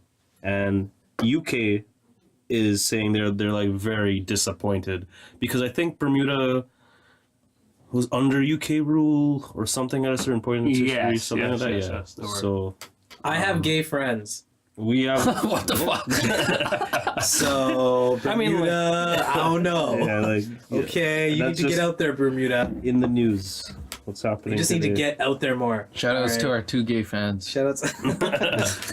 D: and UK is saying they're like very disappointed because I think Bermuda was under UK rule or something at a certain point in its history,
B: Yes,
D: something
B: yes,
D: like that.
B: yes,
D: Yeah.
B: yes, they were.
D: So
A: I have gay friends.
D: we have.
C: What the fuck?
A: So Bermuda,
D: I mean, like-
A: I don't know.
D: Yeah, like
A: Okay, you need
D: That's
A: to get
D: just-
A: out there, Bermuda.
D: in the news. What's happening?
A: You just need to
D: today.
A: get out there more.
C: Shout outs to
A: Alright.
C: our 2 gay fans.
A: Shout out to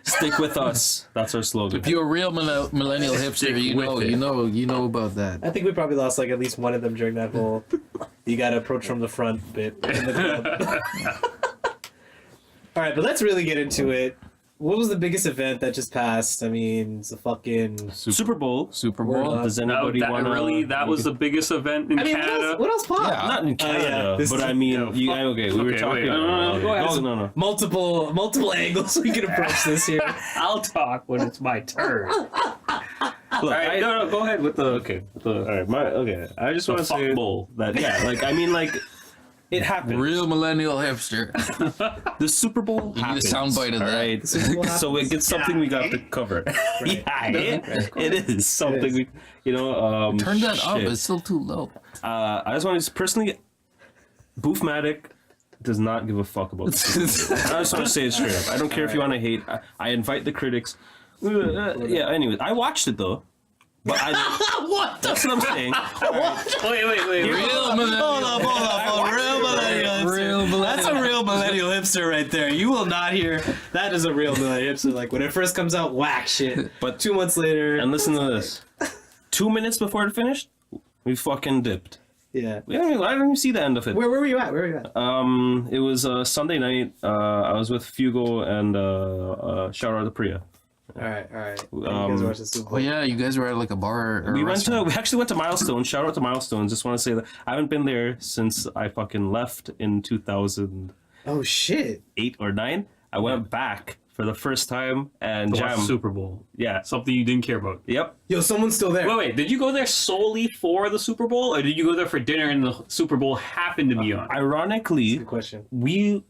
D: Stick with us. That's our slogan.
C: If you're a real millennial hipster, you know about that.
A: I think we probably lost like at least one of them during that whole you gotta approach from the front bit in the club. Alright, but let's really get into it. What was the biggest event that just passed? I mean, it's a fucking
D: Super Bowl.
C: Super
A: Word
C: Bowl.
A: up.
D: Does
B: that,
D: anybody
B: that
D: want
B: really that was the biggest event in
A: I mean,
B: Canada.
A: what else popped?
C: Yeah.
D: Not in Canada,
A: This
D: but
A: is-
D: I mean,
B: no,
D: you,
B: fuck.
D: okay, we were
B: Okay,
D: talking.
B: wait, no, go ahead.
D: No.
A: Multiple angles we can approach this here.
B: I'll talk when it's my turn.
D: Look,
B: All right, no, go ahead with the
D: okay, all right, I just want to
B: fuck
D: say
B: bowl.
D: that like I mean like it happened.
C: Real millennial hipster.
D: The Super Bowl.
C: You need a
D: happens,
C: soundbite of
D: all
C: that.
D: right?
A: Super Bowl
D: So it gets something we got to cover. Yeah, it is something we,
C: Turn that up.
D: shit.
C: It's still too low.
D: I just want to personally, Boofmatic does not give a fuck about this. I just want to say it straight up. I don't care if you want to hate. I invite the critics. Yeah. Anyways, I watched it though. But
A: What?
D: that's what I'm saying.
B: Wait.
C: Real millennial.
A: Hold up. Real millennial hipster.
C: Real millennial.
A: That's a real millennial hipster right there. You will not hear that is a real millennial hipster. Like when it first comes out, whack shit. But 2 months later,
D: And listen to this. 2 minutes before it finished, we fucking dipped.
A: yeah.
D: I didn't even see the end of it.
A: Where were you at? Where were you at?
D: It was Sunday night. I was with Fugo and shout out to Priya.
A: All right. You guys watched the Super Bowl.
C: Oh yeah, you guys were at like a bar. Or
D: We
C: restaurant.
D: actually went to Milestones. Shout out to Milestones. Just want to say that I haven't been there since I fucking left in 2008
A: Oh shit.
D: or 9. I went back for the first time and
B: Watch
D: jam.
B: Super Bowl.
D: Yeah.
B: Something you didn't care about.
D: Yep.
A: Yo, someone's still there.
B: Wait. Did you go there solely for the Super Bowl, or did you go there for dinner and the Super Bowl happened to be on?
D: Ironically,
A: Good question.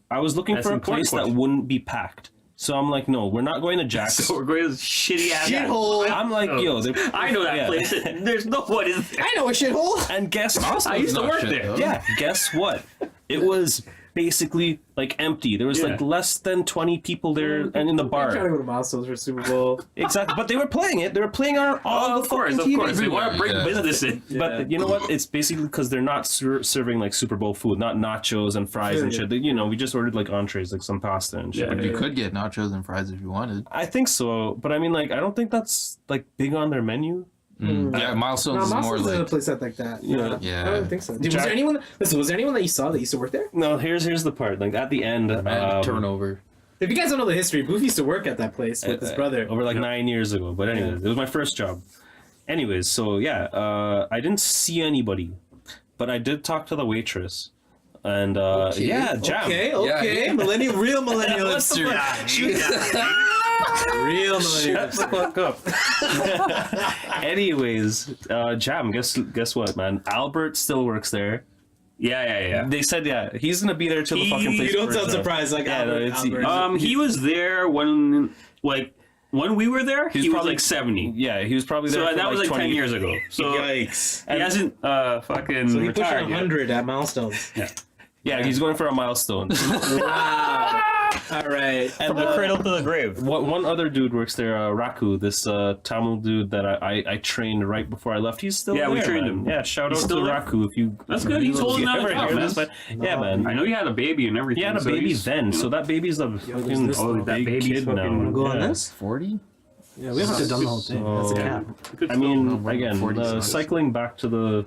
D: I was looking
B: That's
D: for a
B: an important
D: place that
B: question.
D: wouldn't be packed. So I'm like, no, we're not going to Jack's.
B: So we're going to this shitty ass
A: Shithole.
D: I'm like, yo,
B: I know that
D: yeah.
B: place. There's no one in there.
A: I know a shithole.
D: And guess
B: I used to
C: not
B: work
C: shit,
B: there.
C: though.
D: yeah, guess what? It was basically like empty. There was
B: Yeah.
D: like less than 20 people there and in the
A: I'm trying to
D: bar.
A: go to Milestones for Super Bowl.
D: Exactly. But they were playing it. They were playing on all
B: Of
D: the
B: course,
D: fucking
B: of
D: TV.
B: course. They want to bring
C: Yeah.
B: business in.
D: But you know what? It's basically because they're not serving like Super Bowl food, not nachos and fries and
A: Yeah.
D: shit. We just ordered like entrees, like some pasta and shit.
B: Yeah.
C: You could get nachos and fries if you wanted.
D: I think so, but I mean, like, I don't think that's like big on their menu.
C: Yeah, Milestones
A: No,
C: is more
A: Milestones isn't a
C: like.
A: place like that.
D: Yeah.
C: Yeah.
A: I don't think so. Dude, was
D: Jack-
A: there anyone? Listen, was there anyone that you saw that used to work there?
D: No, here's the part. Like at the end,
C: Man, turnover.
A: If you guys don't know the history, Booth used to work at that place with his brother.
D: over like 9 years ago. But anyways, it was my first job. Anyways, so yeah, I didn't see anybody, but I did talk to the waitress, and yeah, jam.
A: Okay,
C: Yeah.
A: real millennial hipster. Real millennial
D: Shut the
A: hipster.
D: fuck up. Anyways, jam. Guess what, man? Albert still works there.
B: Yeah.
D: They said he's gonna be there till the
B: He-
D: fucking place.
A: You don't
D: burns
A: sound
D: down.
A: surprised like
D: Yeah, no,
A: Albert.
D: it's-
A: Albert.
B: He was there when we were there. He was
D: probably-
B: like 70.
D: Yeah, he was probably there.
B: So
D: for
B: that was like
D: 20
B: 10 years ago. So
A: Yikes.
B: he hasn't fucking
A: So he pushed
B: retired yet.
A: 100 at Milestones.
D: Yeah, he's going for a milestone.
A: Wow. All right.
D: And
B: From the cradle to the grave.
D: one other dude works there, Raku, this Tamil dude that I trained right before I left. He's still
B: Yeah,
D: there,
B: we trained
D: man.
B: him.
D: Yeah, shout
B: He's
D: out to
B: still there?
D: Raku if you.
B: That's good. He's
D: if
B: holding
D: you
B: down
D: ever
B: the top,
D: hear
B: man.
D: this, but yeah, man.
B: I know he had a baby and everything.
D: He had a
B: so
D: baby
B: he's-
D: then, so that baby's a fucking
A: this-
B: oh, that
D: big
B: baby's
D: kid
B: fucking-
D: now.
A: Go on
D: Yeah.
A: this?
C: 40?
A: Yeah, we don't have to dumb the whole thing. That's a
D: So-
A: cap.
D: I mean,
C: we're
D: again,
C: 40 songs.
D: cycling back to the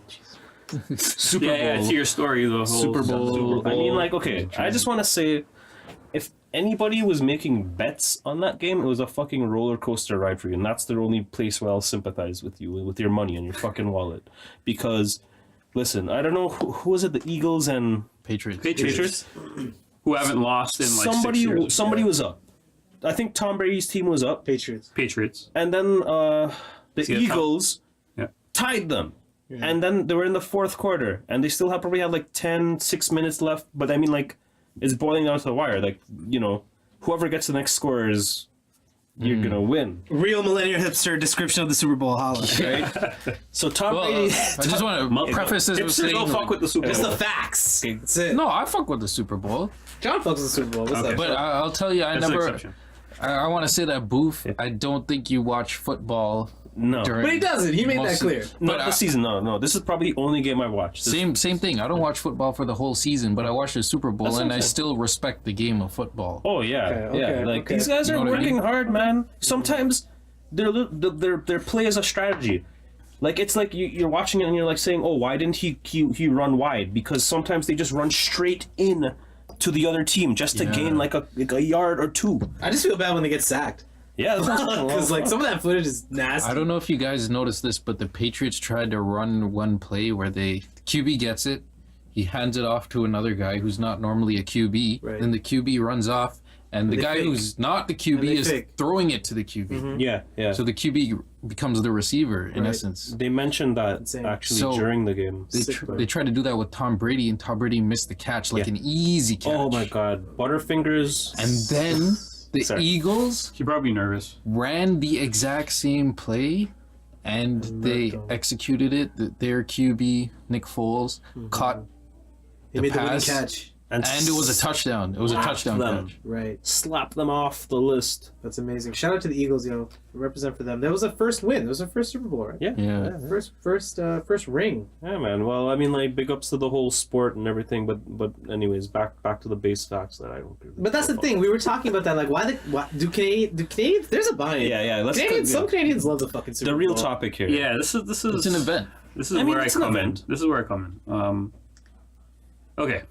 D: Super Bowl.
B: Yeah, to your story, the whole
D: Super Bowl. I mean, like, okay, I just want to say, if anybody was making bets on that game, it was a fucking roller coaster ride for you, and that's the only place where I'll sympathize with you, with your money and your fucking wallet. Because, listen, I don't know, who was it, the Eagles and
C: Patriots.
B: Patriots. who haven't lost in like 6 years.
D: somebody was up. I think Tom Brady's team was up,
B: Patriots.
D: and then the Eagles
B: Yeah.
D: tied them. And then they were in the fourth quarter, and they still probably had like 6 minutes left. But I mean, like, it's boiling down to the wire. Like, you know, whoever gets the next score is you're gonna win.
A: Real millennial hipster description of the Super Bowl. Holla.
D: Right? So Tom
C: Well,
D: Brady.
C: I just want to preface this with
B: Hipsters don't
C: saying,
B: fuck with the Super
A: It's
B: Bowl.
A: the facts. That's it.
C: no, I fuck with the Super Bowl,
A: John fucks with the Super Bowl. What's
B: Okay.
A: up?
C: but I'll tell you,
B: That's an exception.
C: I want to say that Booth. I don't think you watch football
D: No.
C: during.
A: But he doesn't. He made that
C: most-
A: clear.
D: Not
C: But
D: this season. No. This is probably the only game I watched.
C: Same thing. I don't watch football for the whole season, but I watch the Super Bowl,
D: That's what
C: and
D: I'm
C: I
D: saying.
C: still respect the game of football.
D: Oh yeah,
A: Okay,
D: yeah.
A: okay,
D: Like
A: okay.
D: these guys
C: You
D: are
C: know what I
D: working
C: mean?
D: hard, man. Sometimes their play is a strategy. Like it's like you're watching it and you're like saying, "Oh, why didn't he run wide?" Because sometimes they just run straight in to the other team just to
C: Yeah.
D: gain like a yard or two.
A: I just feel bad when they get sacked.
D: Yeah,
A: Because like some of that footage is nasty.
C: I don't know if you guys noticed this, but the Patriots tried to run one play where the QB gets it, he hands it off to another guy who's not normally a QB,
A: Right.
C: then the QB runs off, and the
A: they
C: guy
A: fake.
C: who's not the
A: And
C: QB
A: they
C: is
A: fake.
C: throwing it to the QB.
D: yeah.
C: So the QB becomes the receiver in
A: Right.
C: essence.
D: They mentioned that
A: Insane.
D: actually
C: So-
D: during the game.
A: Sick play.
C: They tried to do that with Tom Brady, and Tom Brady missed the catch like an easy catch.
D: Oh my God, Butterfingers.
C: And then the
D: Sorry.
C: Eagles
B: You're probably nervous.
C: ran the exact same play, and they
A: them.
C: executed it. Their QB, Nick Foles, caught
A: He made the winning
C: pass.
A: catch.
C: and it was a touchdown. It was a touchdown
D: them.
C: catch.
A: Right.
D: Slap them off the list.
A: That's amazing. Shout out to the Eagles, yo. Represent for them. That was a first win. That was their first Super Bowl, right?
D: Yeah.
C: Yeah.
A: First ring.
D: Yeah, man. Well, I mean, like, big ups to the whole sport and everything, but anyways, back to the base facts that I don't agree with.
A: But that's the thing. We were talking about that. Like, why do Canadians? There's a buy-in.
D: Yeah. Let's
A: Canadians. Some Canadians love the fucking Super
D: the
A: Bowl.
D: real topic here.
B: Yeah, this is
C: It's an event.
B: This is
D: I mean,
B: where I
D: it's an
B: come in.
D: event.
B: This is where I come in. Okay.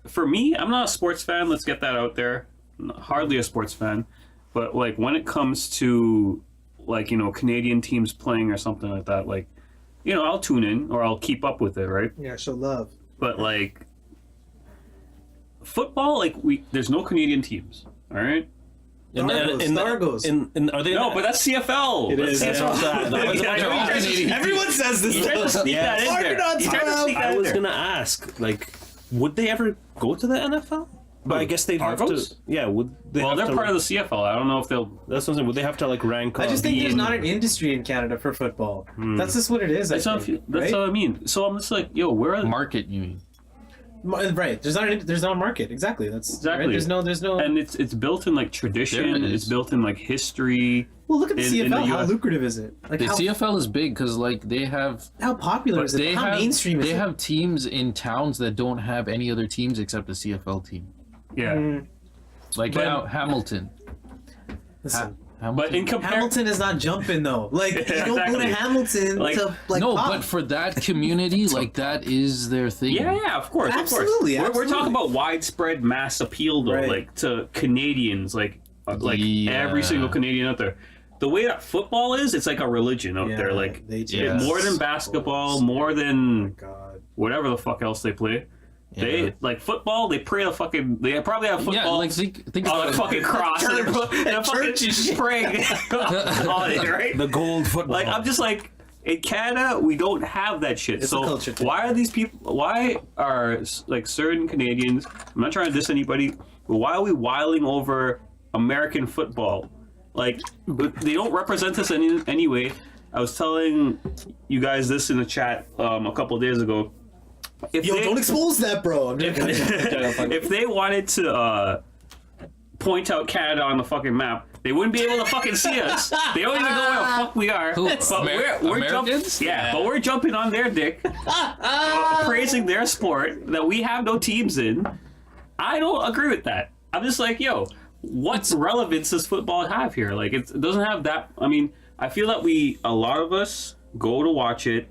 B: For me, I'm not a sports fan. Let's get that out there. Hardly a sports fan. But like when it comes to like, you know, Canadian teams playing or something like that, like, you know, I'll tune in or I'll keep up with it, right?
A: Yeah, show love.
B: But like football, like there's no Canadian teams. All right?
A: Stargos.
D: Are they?
B: No, but that's CFL.
A: It is.
B: That's
A: That's
B: CFL.
D: that was
B: Yeah,
D: my
B: you
D: job.
B: tried to-
A: Everyone says this.
B: you tried to sneak that in
A: Why
B: there.
A: not
B: You tried to
A: CFL?
B: sneak that
D: I
B: in
D: was
B: there.
D: gonna ask, like, would they ever go to the NFL? But I guess they'd have to.
B: Argos?
D: Yeah, would they?
B: Well,
D: have
B: they're
D: to,
B: part of the CFL. I don't know if they'll.
D: That's what I'm saying. Would they have to like rank?
A: I just
D: up?
A: think there's
B: being-
A: not an industry in Canada for football. That's just what it is.
B: That's,
A: I
B: not,
A: think,
B: that's
A: right?
B: what I mean. So I'm just like, yo, where are
C: Market, you mean?
A: Right. There's not a market. Exactly. That's
B: Exactly.
A: Right? There's no.
B: and it's built in like
C: There
B: tradition.
C: it
B: It's
C: is.
B: built in like history.
A: Well, look at the
B: in the
A: CFL. How
B: US.
A: lucrative is it? Like
C: The
A: how,
C: CFL is big because like they have
A: how popular is it?
C: they
A: How
C: have
A: mainstream is
C: they
A: it?
C: have teams in towns that don't have any other teams except the CFL team.
B: Yeah.
C: Like
B: But-
C: Hamilton.
A: Listen,
B: But in
C: Hamilton.
B: comparison,
A: Hamilton is not jumping though. Like you don't go to
B: Exactly.
A: Hamilton
B: Like-
A: to like
C: no,
A: pop.
C: but for that community, like that is their thing.
B: yeah, of course,
A: Absolutely,
B: of course. We're
A: absolutely.
B: talking about widespread mass appeal though,
A: Right.
B: like to Canadians, like
C: Yeah.
B: every single Canadian out there. The way that football is, it's like a religion out there. Like
A: they
C: Yeah.
A: just-
B: more than basketball, more than
A: God.
B: whatever the fuck else they play.
C: Yeah.
B: They like football. They pray the fucking. They probably have
C: Yeah,
B: football
C: like think
B: on a
C: about
B: fucking cross and a fucking
A: Church is-
B: spring on it, right?
D: the gold football.
B: Like I'm just like in Canada, we don't have that shit.
A: It's a
B: so
A: culture thing.
B: why are these people? Why are like certain Canadians? I'm not trying to diss anybody, but why are we wiling over American football? Like they don't represent us in any way. I was telling you guys this in the chat a couple of days ago. If
A: Yo,
B: they-
A: don't expose that, bro. I'm just
B: if they wanted to point out Canada on the fucking map, they wouldn't be able to fucking see us. They don't even know where the fuck we are.
C: Who?
B: But we're jumping.
C: Americans?
B: Yeah, but we're jumping on their dick, praising their sport that we have no teams in. I don't agree with that. I'm just like, yo, what relevance does football have here? Like, it doesn't have that. I mean, I feel that a lot of us go to watch it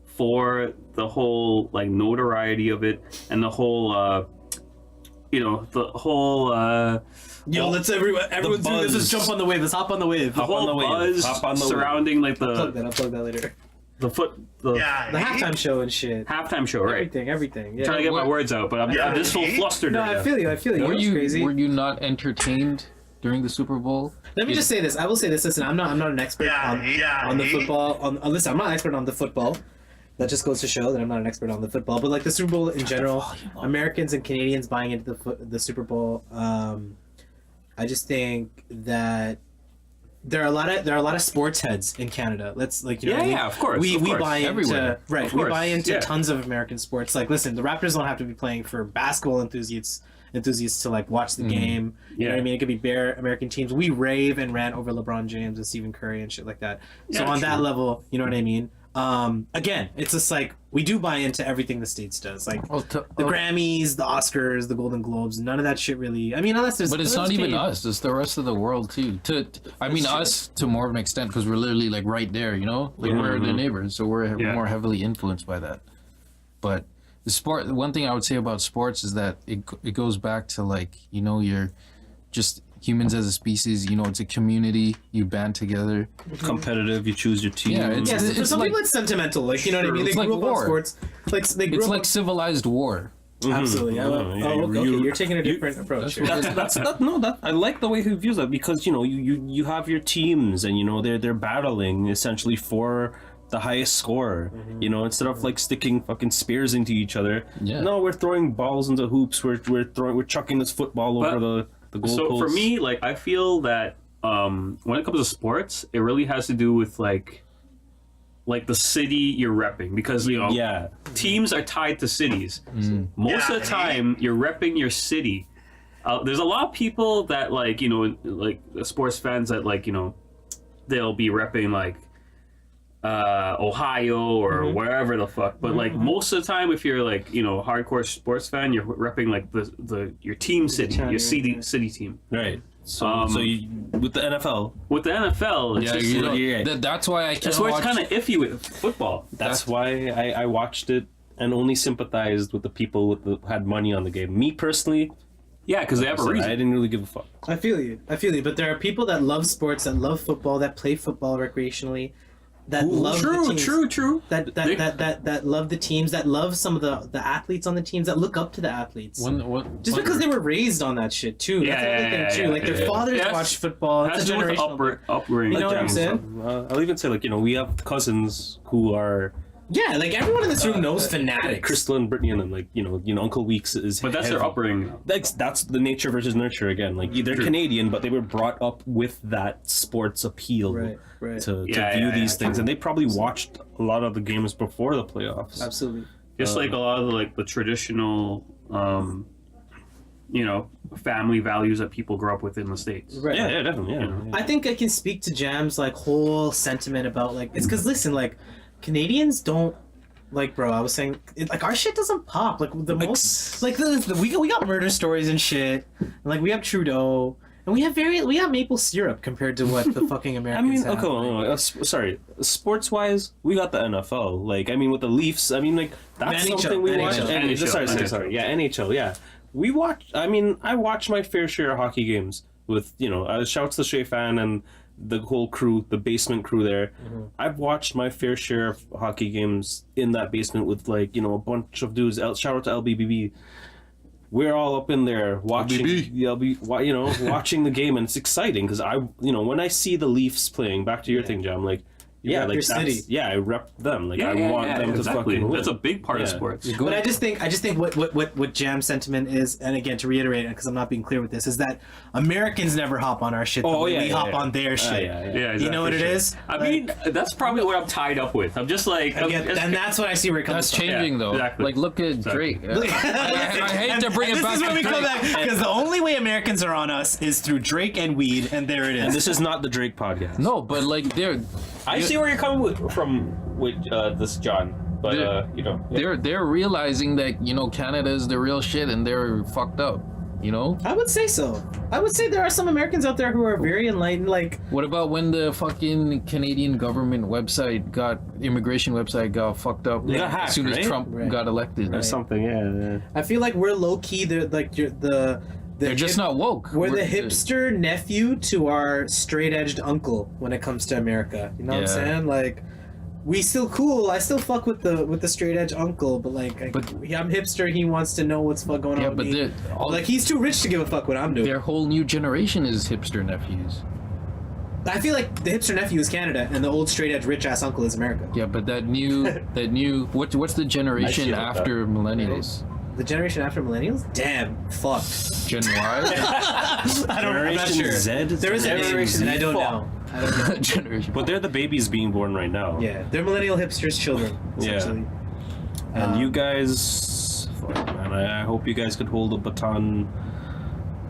B: for the whole like notoriety of it and the whole the whole
A: Yo, let's everyone's doing this. Let's
D: buzz.
A: jump on the wave. Let's hop on the wave.
B: the whole
D: on the wave.
B: buzz
D: Hop on the wave.
B: surrounding like
A: I'll
B: the
A: plug that later.
B: the
A: halftime show and shit.
B: halftime show, right?
A: Everything. Yeah.
B: Trying to get my words out, but I'm just so flustered
A: No,
B: right now.
A: I feel you.
C: Were
A: It's
C: you
A: crazy.
C: were you not entertained during the Super Bowl?
A: Let me just say this. I will say this. Listen, I'm not an expert on the football. Listen, I'm not an expert on the football. That just goes to show that I'm not an expert on the football. But like the Super Bowl in general, Americans and Canadians buying into the Super Bowl. I just think that there are a lot of sports heads in Canada. Let's like you know.
B: Yeah,
A: what I mean?
B: yeah, of course.
A: We buy into
C: everywhere.
A: right.
B: Of
A: We
B: course,
A: buy into
B: yeah.
A: tons of American sports. Like, listen, the Raptors don't have to be playing for basketball enthusiasts to like watch the game. You know what I mean? It could be bare American teams. We rave and rant over LeBron James and Stephen Curry and shit like that. So
B: Yeah,
A: on
B: true.
A: that level, you know what I mean? Again, it's just like we do buy into everything the States does. Like the Grammys, the Oscars, the Golden Globes, none of that shit really. I mean, unless there's
C: But it's not even us. It's the rest of the world too. Us to more of an extent because we're literally like right there. You know, like we're the neighbors, so we're more heavily influenced by that. But the sport. One thing I would say about sports is that it goes back to like you're just humans as a species. It's a community. You band together.
D: Competitive. You choose your team.
C: Yeah,
A: Yeah, for
C: it's
A: some
C: like,
A: people it's sentimental. Like you know what I mean? They
C: It's
A: grew
C: like
A: up
C: war.
A: on sports. Like they grew
C: it's
A: up
C: like
A: on...
C: civilized war.
A: Absolutely. Okay. You're taking a different approach. Here.
D: I like the way he views that because you have your teams and they're battling essentially for the highest score. Instead of like sticking fucking spears into each other.
C: Yeah.
D: No, we're throwing balls into hoops. We're chucking this football over the goalpost.
B: So for me, like I feel that when it comes to sports, it really has to do with like the city you're repping because teams are tied to cities. Most of the time, you're repping your city. There's a lot of people that like sports fans that like they'll be repping like Ohio or wherever the fuck. But like most of the time, if you're like a hardcore sports fan, you're repping like your team city, your city team.
D: Right. So with the NFL,
B: it's just
C: that's why I can't.
B: that's where it's
C: watch.
B: kind of iffy with football.
D: that's why I watched it and only sympathized with the people who had money on the game. Me personally,
B: Yeah, because they have a
D: I
B: reason.
D: didn't really give a fuck.
A: I feel you. But there are people that love sports, that love football, that play football recreationally, that love the teams.
B: True.
A: That love the teams, that love some of the athletes on the teams, that look up to the athletes. Just because they were raised on that shit too. That's another thing too. Like their fathers watched football. It's a generational.
B: upbringing.
A: You know what I'm saying?
D: I'll even say we have cousins who are
A: Yeah, like everyone in this room knows fanatics.
D: Crystal and Brittany and then Uncle Weeks is.
B: But that's
D: heavy.
B: their upbringing.
D: That's the nature versus nurture again. Like they're Canadian, but they were brought up with that sports appeal
A: Right.
D: to view these things, and they probably watched a lot of the games before the playoffs.
A: Absolutely.
B: Just like a lot of the traditional, family values that people grow up with in the States.
A: Right.
D: Yeah, definitely. Yeah.
A: I think I can speak to Jam's like whole sentiment about like it's because listen, like Canadians don't like, bro. I was saying like our shit doesn't pop. Like the most like we got murder stories and shit. And, like we have Trudeau and we have maple syrup compared to what the fucking Americans have.
D: Sorry. Sports wise, we got the NFL. Like with the Leafs. That's
A: NHL,
D: something we watch.
B: NHL.
D: Sorry. Yeah, NHL. Yeah, we watch. I watch my fair share of hockey games with shouts to Shea Fan and the whole crew, the basement crew there. I've watched my fair share of hockey games in that basement with a bunch of dudes. Shout out to LBBB. We're all up in there watching watching the game, and it's exciting because when I see the Leafs playing, back to your thing, Jam, like
A: rep your city.
D: I rep them. Like I want them to fucking win.
B: That's a big part of sports.
A: But I just think what Jam's sentiment is, and again to reiterate it because I'm not being clear with this, is that Americans never hop on our shit. We hop on their shit.
B: Yeah,
A: you know what it is?
B: I mean, that's probably what I'm tied up with. I'm just like,
A: and that's what I see where it comes
C: That's
A: from.
C: changing though.
B: exactly.
C: Like look at Drake. I hate to bring it back
A: This is
C: to
A: where we
C: Drake.
A: come back because the only way Americans are on us is through Drake and weed, and there it is.
D: And this is not the Drake podcast.
C: No, but like
B: I see where you're coming from with this, John. But
C: they're realizing that Canada is the real shit and they're fucked up.
A: I would say so. I would say there are some Americans out there who are very enlightened. Like,
C: What about when the fucking Canadian government immigration website got fucked up
D: They got hacked,
C: as soon as
D: right?
C: Trump
A: Right.
C: got elected?
D: Or something, yeah.
A: I feel like we're low key. They're like
C: They're just not woke.
A: We're the hipster nephew to our straight edged uncle when it comes to America. You know what I'm
C: Yeah.
A: saying? Like, we still cool. I still fuck with the straight edge uncle, but like, I'm hipster. He wants to know what's going on.
C: Yeah,
A: with
C: but
A: me. Like he's too rich to give a fuck what I'm doing.
C: their whole new generation is hipster nephews.
A: I feel like the hipster nephew is Canada, and the old straight edge rich ass uncle is America.
C: Yeah, but that new what's the generation after millennials?
A: The generation after millennials? Damn, fucked.
C: Gen Y?
A: I'm not sure.
D: Z?
A: There is a generation, and I don't know.
C: Generation.
D: But they're the babies being born right now.
A: Yeah, they're millennial hipsters' children, essentially.
D: And you guys, fuck, man, I hope you guys could hold a baton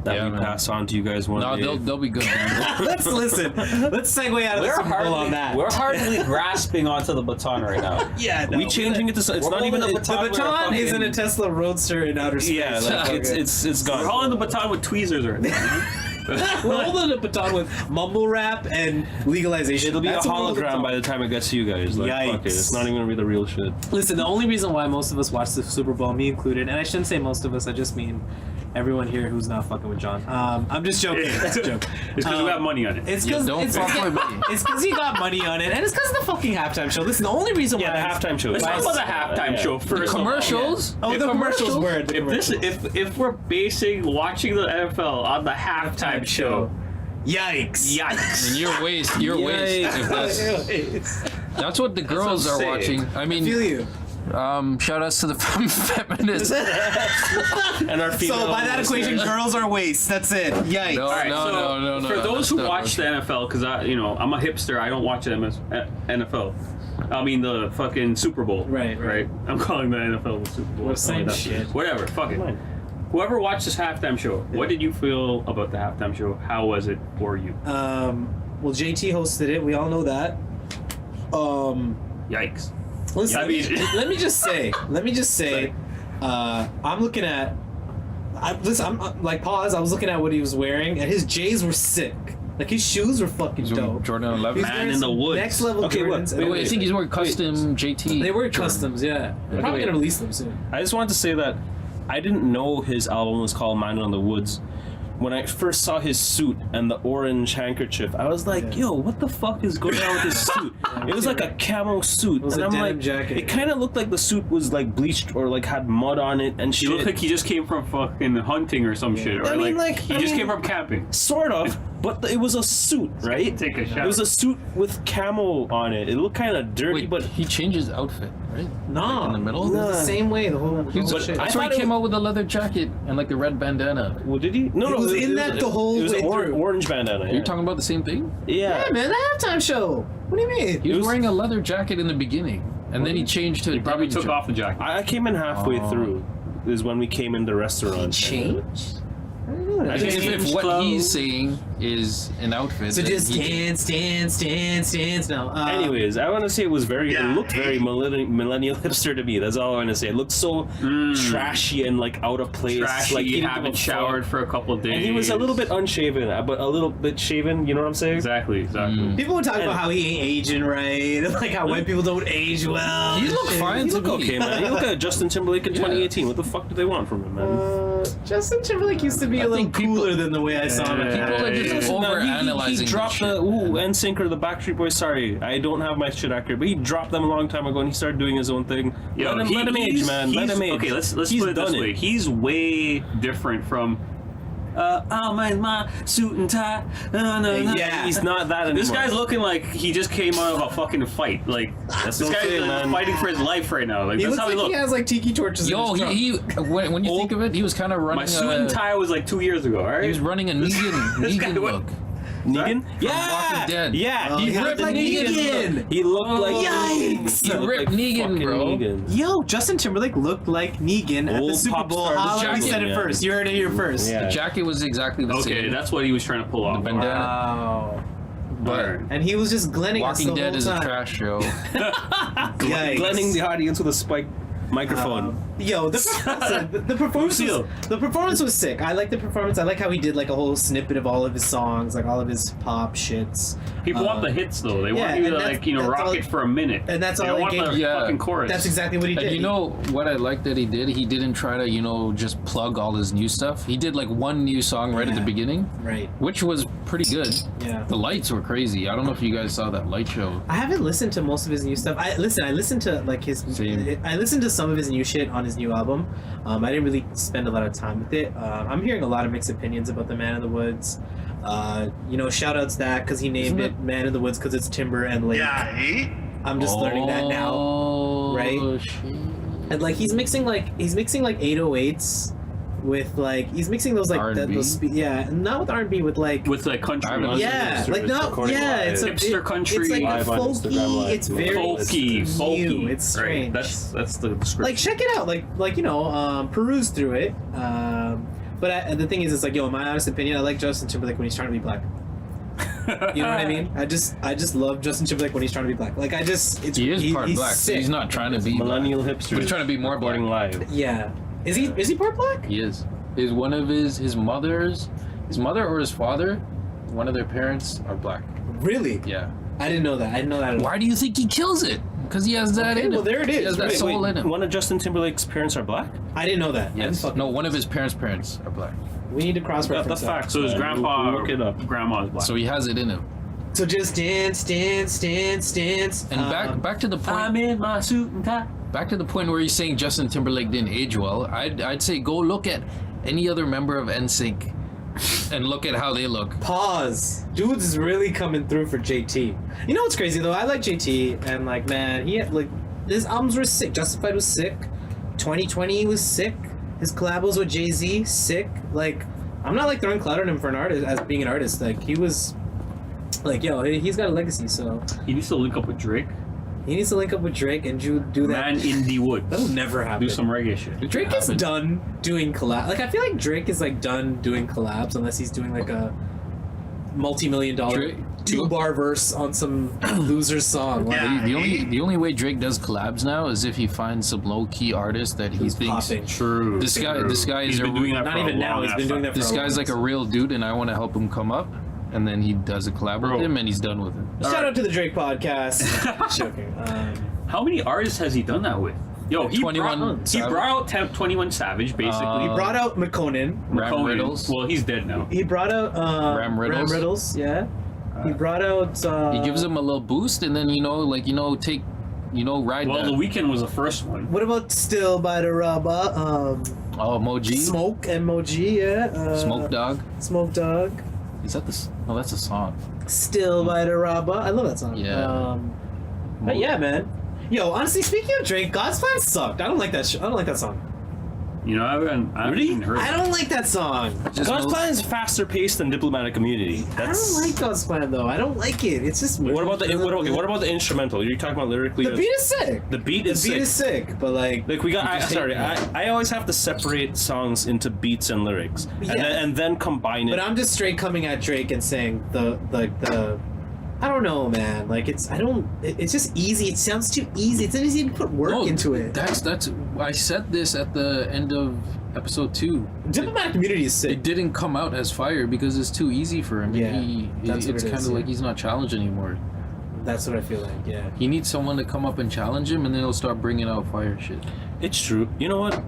D: that we pass on to you guys one day.
C: No, they'll be good. Man.
A: Let's listen. Let's segue out of the Super Bowl on that.
E: We're hardly grasping onto the baton right now.
A: Yeah, no,
D: We changing it to it's not even a
A: the
D: baton.
A: baton is in a Tesla Roadster in outer space.
D: Yeah, like it's gone.
B: We're holding the baton with tweezers right now.
A: We're holding a baton with mumble rap and legalization.
D: It'll be
A: That's
D: a
A: what we're holding
D: hologram
A: the
D: by the time it gets to you guys. Like, fuck it.
A: Yikes.
D: It's not even gonna be the real shit.
A: Listen, the only reason why most of us watch the Super Bowl, me included, and I shouldn't say most of us, I just mean everyone here who's not fucking with John. I'm just joking. It's a joke.
B: It's because we got money on it.
A: It's
C: Yeah,
A: because
C: don't fuck with me.
A: it's because he got money on it, and it's because of the fucking halftime show. Listen, the only reason why
D: Yeah, the halftime show.
B: Let's talk about the halftime show first.
C: Commercials?
A: Oh, the commercials were.
B: If we're basing watching the NFL on the halftime show,
A: Yikes!
B: yikes!
C: And you're waste. If that's what the girls are
B: saying.
C: watching. I mean,
A: Feel you.
C: shout outs to the feminists.
D: And our female
A: So by that equation,
D: listeners.
A: girls are waste. That's it. Yikes!
C: No,
B: Alright,
C: no,
B: so
C: no.
B: For those who
C: That's not
B: watch the NFL, because I'm a hipster, I don't watch the NFL. I mean the fucking Super Bowl.
A: Right.
B: I'm calling the NFL the Super Bowl.
A: Well, same
B: Something like that.
A: shit.
B: Whatever. Fuck it. Whoever watched this halftime show, what did you feel about the halftime show? How was it for you?
A: Well, JT hosted it. We all know that.
B: Yikes.
A: Listen,
B: I mean-
A: let me just say, I'm looking at. I'm like pause. I was looking at what he was wearing, and his J's were sick. Like his shoes were fucking dope.
C: Jordan 11.
A: He's
D: Man
A: wearing
D: in the
A: some
D: woods.
A: Next level
D: Okay,
A: Jordans.
D: wait,
C: Wait, I think he's wearing custom JT.
A: They were
C: Jordan.
A: customs, yeah. They're probably
D: wait.
A: gonna release them soon.
D: I just wanted to say that I didn't know his album was called Man in the Woods. When I first saw his suit and the orange handkerchief, I was like, yo, what the fuck is going on with his suit? It was like a camo suit.
A: was
D: And
A: a
D: I'm
A: denim
D: like,
A: jacket.
D: it kind of looked like the suit was like bleached or like had mud on it and
B: He
D: shit.
B: looked like he just came from fucking hunting or some shit, or
D: I mean,
B: he
D: I
B: just
D: mean-
B: came from camping.
D: Sort of, but it was a suit, right?
B: Take a shot.
D: It was a suit with camo on it. It looked kind of dirty,
C: Wait,
D: but
C: he changed his outfit, right?
A: No,
C: Like in the middle?
A: It was the same way. The whole shit.
C: That's why he came out with a leather jacket and like the red bandana.
D: well, did he? No,
A: It was in that the whole
D: It was
A: way through.
D: orange bandana.
C: Are you talking about the same thing?
D: Yeah.
A: Yeah, man, the halftime show. What do you mean?
C: He was wearing a leather jacket in the beginning, and then he changed to.
B: He probably
C: denim
B: took off the jacket.
D: I came in halfway through. Is when we came in the restaurant.
A: Changed?
C: I think if what
B: clothes.
C: he's saying is an outfit.
A: So
C: then
A: just
C: he-
A: dance. No.
D: Anyways, I want to say it was very. It looked very millennial hipster to me. That's all I want to say. It looked so trashy and like out of place.
B: Trashy,
D: like he didn't
B: haven't
D: give a
B: showered
D: fuck.
B: for a couple of days.
D: And he was a little bit unshaven, but a little bit shaven. You know what I'm saying?
B: Exactly.
A: People would talk about how he ain't aging right, like how white people don't age well.
C: He looked fine
D: He
C: to
D: look
C: me.
D: okay, man. He look at Justin Timberlake in 2018. What the fuck do they want from him, man?
A: Justin Timberlake used to be a little
C: think people-
A: cooler than the way I saw him.
C: People are just
D: Listen, now,
C: overanalyzing.
D: he dropped
C: this
D: the
C: shit.
D: NSYNC or the Backstreet Boys. Sorry, I don't have my shit accurate, but he dropped them a long time ago and he started doing his own thing. Let him age, man. Let him age.
B: Okay, let's
D: He's
B: put it this
D: done
B: way. He's way different from. I'm in my suit and tie.
A: Yeah.
D: He's not that anymore.
B: This guy's looking like he just came out of a fucking fight. Like
D: That's
B: this
D: what I'm
B: guy's
D: saying, man.
B: fighting for his life right now. Like
A: He
B: that's
A: looks
B: how he
A: like he
B: looks.
A: has like tiki torches.
C: Yo,
A: in his trunk.
C: when you think of it, he was kind of running.
B: My suit and tie was like 2 years ago. All right.
C: He was running a Negan
B: This guy
C: look.
D: Negan? Yeah!
C: Walking Dead.
D: Yeah!
A: Oh,
D: he
A: he
D: ripped
A: looked like Negan.
D: He looked like
A: Yikes!
C: He
D: looked
C: ripped
D: like
C: Negan,
D: fucking
C: bro.
D: Negan.
A: Yo, Justin Timberlake looked like Negan at the
D: Old
A: Super
D: pop
A: Bowl.
D: star.
A: Holla, we
C: Jacket,
A: said it
D: yeah.
A: first. You heard it here first.
D: Yeah.
C: The jacket was exactly the
B: Okay,
C: same.
B: that's what he was trying to pull off.
C: bandana.
A: Wow.
C: But
A: And he was just glenning us the
C: Walking Dead
A: whole
C: is a
A: time.
C: trash show.
A: Yikes.
D: Blending the audience with a spiked microphone.
A: Yo, the performance
B: Lucille.
A: the performance was sick. I like the performance. I like how he did like a whole snippet of all of his songs, like all of his pop shits.
B: People want the hits though. They
A: yeah,
B: want you to
A: and that's-
B: like, you know,
A: that's
B: rock
A: all-
B: it for a minute.
A: and that's
B: they
A: all
B: don't
A: they
B: want
A: gave-
B: the
C: Yeah.
B: fucking chorus.
A: That's exactly what he did.
C: And you know what I like that he did? He didn't try to, you know, just plug all his new stuff. He did like one new song right at the
A: Yeah.
C: beginning,
A: Right.
C: which was pretty good.
A: Yeah.
C: The lights were crazy. I don't know if you guys saw that light show.
A: I haven't listened to most of his new stuff. I listened to like his.
C: Same.
A: I listened to some of his new shit on his new album. I didn't really spend a lot of time with it. I'm hearing a lot of mixed opinions about the Man in the Woods. You know, shout outs that because he named
C: Isn't
A: it Man in the Woods because it's timber and lake. I'm just learning that now.
C: Oh,
A: right?
C: shit.
A: And like he's mixing like 808s with like he's mixing those like
C: R&B?
A: yeah, not with R&B with like
B: with like country.
C: I haven't
A: yeah,
D: Hipsters
A: like not
D: recording
A: yeah,
D: live.
A: it's a
B: Hipster country
A: It's like
D: live on Instagram
A: folky.
D: Live.
A: It's very
B: folky.
A: new. It's strange.
B: Right. That's the description.
A: Like check it out. Like you know, peruse through it. But the thing is, it's like yo, in my honest opinion, I like Justin Timberlake when he's trying to be black. You know what I mean? I just love Justin Timberlake when he's trying to be black. Like
C: He is part
A: he's
C: black. So
A: sick.
C: he's not trying to be
D: Millennial
C: black.
D: Hipsters.
C: But he's trying to be more black.
D: recording live.
A: Yeah. Is he part black?
C: He is. Is one of his mother or his father, one of their parents are black.
A: Really?
C: Yeah.
A: I didn't know that. I didn't know that at all.
C: Why do you think he kills it? Because he has that
A: Okay,
C: in him.
A: well, there it
C: He
A: is.
C: has that
A: Wait,
C: soul in him.
D: One of Justin Timberlake's parents are black?
A: I didn't know that. I didn't
C: Yes.
A: fucking-
C: No, one of his parents are black.
A: We need to cross
D: Got the
A: reference that.
D: facts.
B: so his
D: man.
B: grandpa,
D: Look it up.
B: grandma's black.
C: So he has it in him.
A: So just dance.
C: And back to the point.
B: I'm in my suit and tie.
C: Back to the point where he's saying Justin Timberlake didn't age well. I'd say go look at any other member of NSYNC and look at how they look.
A: Pause. Dudes is really coming through for JT. You know what's crazy though? I like JT and like man, he had like his albums were sick. Justified was sick. 2020 was sick. His collabos with Jay-Z sick. Like I'm not like throwing clout on him for an artist as being an artist. Like he was like yo, he's got a legacy. So
B: He needs to link up with Drake.
A: he needs to link up with Drake and do that.
B: Man in the woods.
A: That'll never happen.
B: Do some reggae shit.
A: Drake is
C: happen.
A: done doing collab. Like I feel like Drake is like done doing collabs unless he's doing like a multi-million-dollar
C: Drake-
A: 2-bar verse on some loser song. Like,
C: The only way Drake does collabs now is if he finds some low key artist that he
A: he's
C: thinks
A: popping.
B: True.
C: this guy is
B: He's
C: a
B: been doing that
A: Not
B: for
A: even
B: a
A: now.
B: long
A: He's been
B: ass
A: doing
B: time.
A: that for
C: this
A: a
C: guy's
A: long
C: like a
A: time.
C: real dude and I want to help him come up, and then he does a collab
B: Bro.
C: with him and he's done with it.
A: Shout out to the Drake podcast. Joking.
B: How many artists has he done that with? Yo, he
C: 21
B: brought, he
C: Savage.
B: brought out 21 Savage, basically.
A: He brought out McConan.
C: Ram
B: Conan.
C: Riddles.
B: Well, he's dead now.
A: He brought out
C: Ram Riddles.
A: Yeah. He brought out.
C: He gives him a little boost and then ride
B: Well,
C: that.
B: The Weeknd was the first one.
A: What about Still by the Rubber?
C: Oh, Moji.
A: Smoke MOG. Yeah.
C: Smoke Dog.
A: Smoke Dog.
C: Is that the? No, that's a song.
A: Still by the Rubber. I love that song.
C: Yeah.
A: But yeah, man. Yo, honestly, speaking of Drake, God's Plan sucked. I don't like that. I don't like that song.
B: You know, I haven't
D: Really?
B: even heard
A: I don't like that song.
C: Just
D: God's
C: mo-
D: Plan is faster paced than Diplomatic Immunity.
A: I don't like God's Plan though. I don't like it. It's just.
D: What about the instrumental? You're talking about lyrically.
A: The beat is sick.
D: The beat is
A: The beat
D: sick.
A: is sick, but like.
D: Like we got.
A: You just hate
D: I always have to separate songs into beats and lyrics,
A: Yeah.
D: and then combine it.
A: But I'm just straight coming at Drake and saying the. I don't know, man. Like it's. I don't. It's just easy. It sounds too easy. It's not easy to put work
C: No,
A: into it.
C: That's. I said this at the end of episode 2.
A: Diplomatic Community is sick.
C: It didn't come out as fire because it's too easy for him.
A: Yeah, that's what
C: it's
A: it
C: kind
A: is,
C: of
A: yeah.
C: like he's not challenged anymore.
A: That's what I feel like. Yeah.
C: He needs someone to come up and challenge him, and then he'll start bringing out fire shit.
D: It's true. You know what?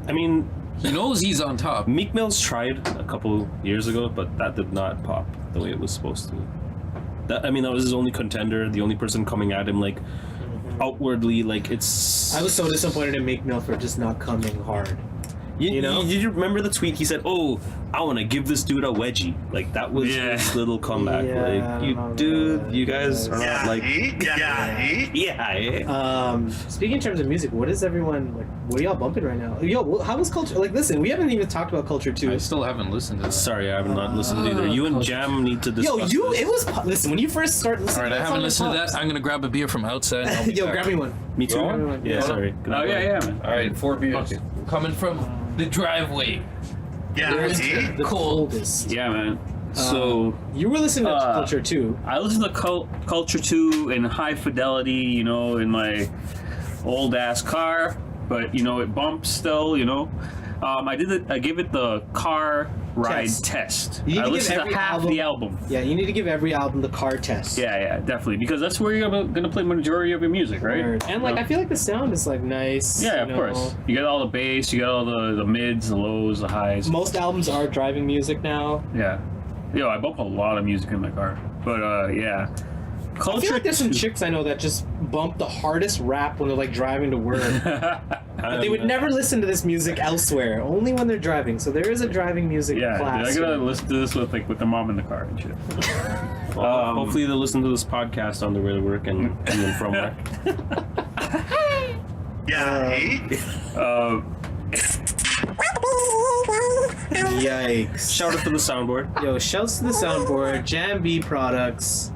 D: I mean,
C: He knows he's on top.
D: Meek Mill's tried a couple years ago, but that did not pop the way it was supposed to. That was his only contender, the only person coming at him like outwardly, like it's.
A: I was so disappointed in Meek Mill for just not coming hard.
D: You
A: know?
D: Did you remember the tweet? He said, "Oh, I want to give this dude a wedgie." Like that was
B: Yeah.
D: his little comeback.
A: Yeah, I
D: like
A: don't
D: you,
A: know,
D: dude,
A: man.
D: you guys are not like.
A: Speaking in terms of music, what is everyone like? What are y'all bumping right now? Yo, how was culture? Like, listen, we haven't even talked about culture too.
C: I still haven't listened to that.
D: Sorry, I have not listened either. You and Jam need to
A: Yo,
D: discuss.
A: you.
D: this.
A: It was. Listen, when you first start listening.
C: All right, I
A: to
C: haven't
A: that song,
C: listened to
A: it
C: that.
A: pops.
C: I'm gonna grab a beer from outside. And I'll be
A: Yo,
C: back.
A: grab me one.
D: Me too.
A: Rolling?
D: Yeah,
A: Yeah.
D: sorry.
B: Oh, yeah, man.
C: All right, 4 beers.
B: Okay.
C: Coming from the driveway.
A: The coldest.
B: Yeah, man. So,
A: You were listening to culture too.
B: I listen to Culture 2 in high fidelity, you know, in my old ass car. but it bumps still. I gave it the car ride test.
A: You need
B: I
A: to give
B: listened to
A: every
B: half the album.
A: Yeah, you need to give every album the car test.
B: Yeah, definitely, because that's where you're gonna play majority of your music, right?
A: Word. And like I feel like the sound is like nice.
B: Yeah, of course. You got all the bass, you got all the mids, the lows, the highs.
A: Most albums are driving music now.
B: Yeah. I bump a lot of music in my car. But yeah.
A: I feel like there's some chicks I know that just bump the hardest rap when they're like driving to work. But they would never listen to this music elsewhere, only when they're driving. So there is a driving music class.
B: I gotta listen to this with their mom in the car and shit.
D: Hopefully they listen to this podcast on their way to work and then from work.
A: Yikes.
D: Shout out to the soundboard.
A: Yo, shouts to the soundboard, Jam B products.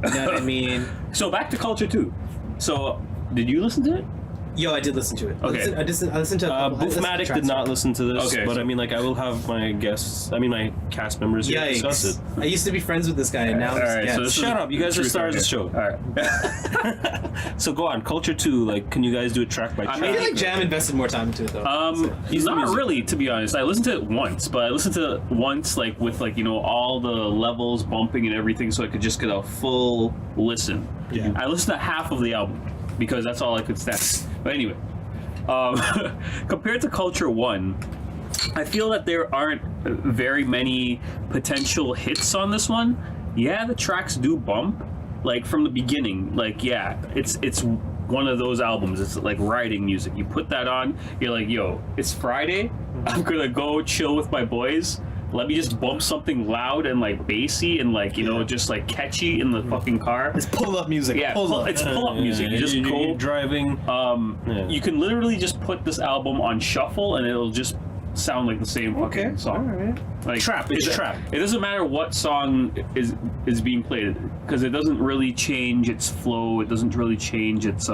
A: You know what I mean?
B: So back to Culture 2. So, did you listen to it?
A: Yo, I did listen to it.
B: Okay.
A: I listened to
D: Boofmatic did not listen to this,
B: Okay,
D: but
B: so-
D: I mean, like, I will have my my cast members here discuss it.
A: Yikes. I used to be friends with this guy, and now I'm
B: Alright,
A: just
B: so this is
D: Shut up, you guys are
B: truth
D: stars of the
B: right
D: show.
B: here. Alright.
D: So go on, Culture 2, like, can you guys do it track by track?
A: I feel like Jam invested more time into it, though.
B: Not really, to be honest. I listened to it once, but I listened to it once, like, with, like, all the levels bumping and everything, so I could just get a full listen.
A: Yeah.
B: I listened to half of the album, because that's all I could stand. But anyway, compared to Culture 1, I feel that there aren't very many potential hits on this one. Yeah, the tracks do bump, like, from the beginning. Like, yeah, it's one of those albums. It's like riding music. You put that on, you're like, yo, it's Friday. I'm gonna go chill with my boys. Let me just bump something loud and like bassy and like just like catchy in the fucking car.
A: It's pull-up music.
B: Yeah, it's pull-up music. You just
D: you're
B: go
D: driving.
B: You can literally just put this album on shuffle and it'll just sound like the same fucking song.
A: Alright.
B: Like
D: Trap, it's trap.
B: It doesn't matter what song is being played because it doesn't really change its flow. It doesn't really change its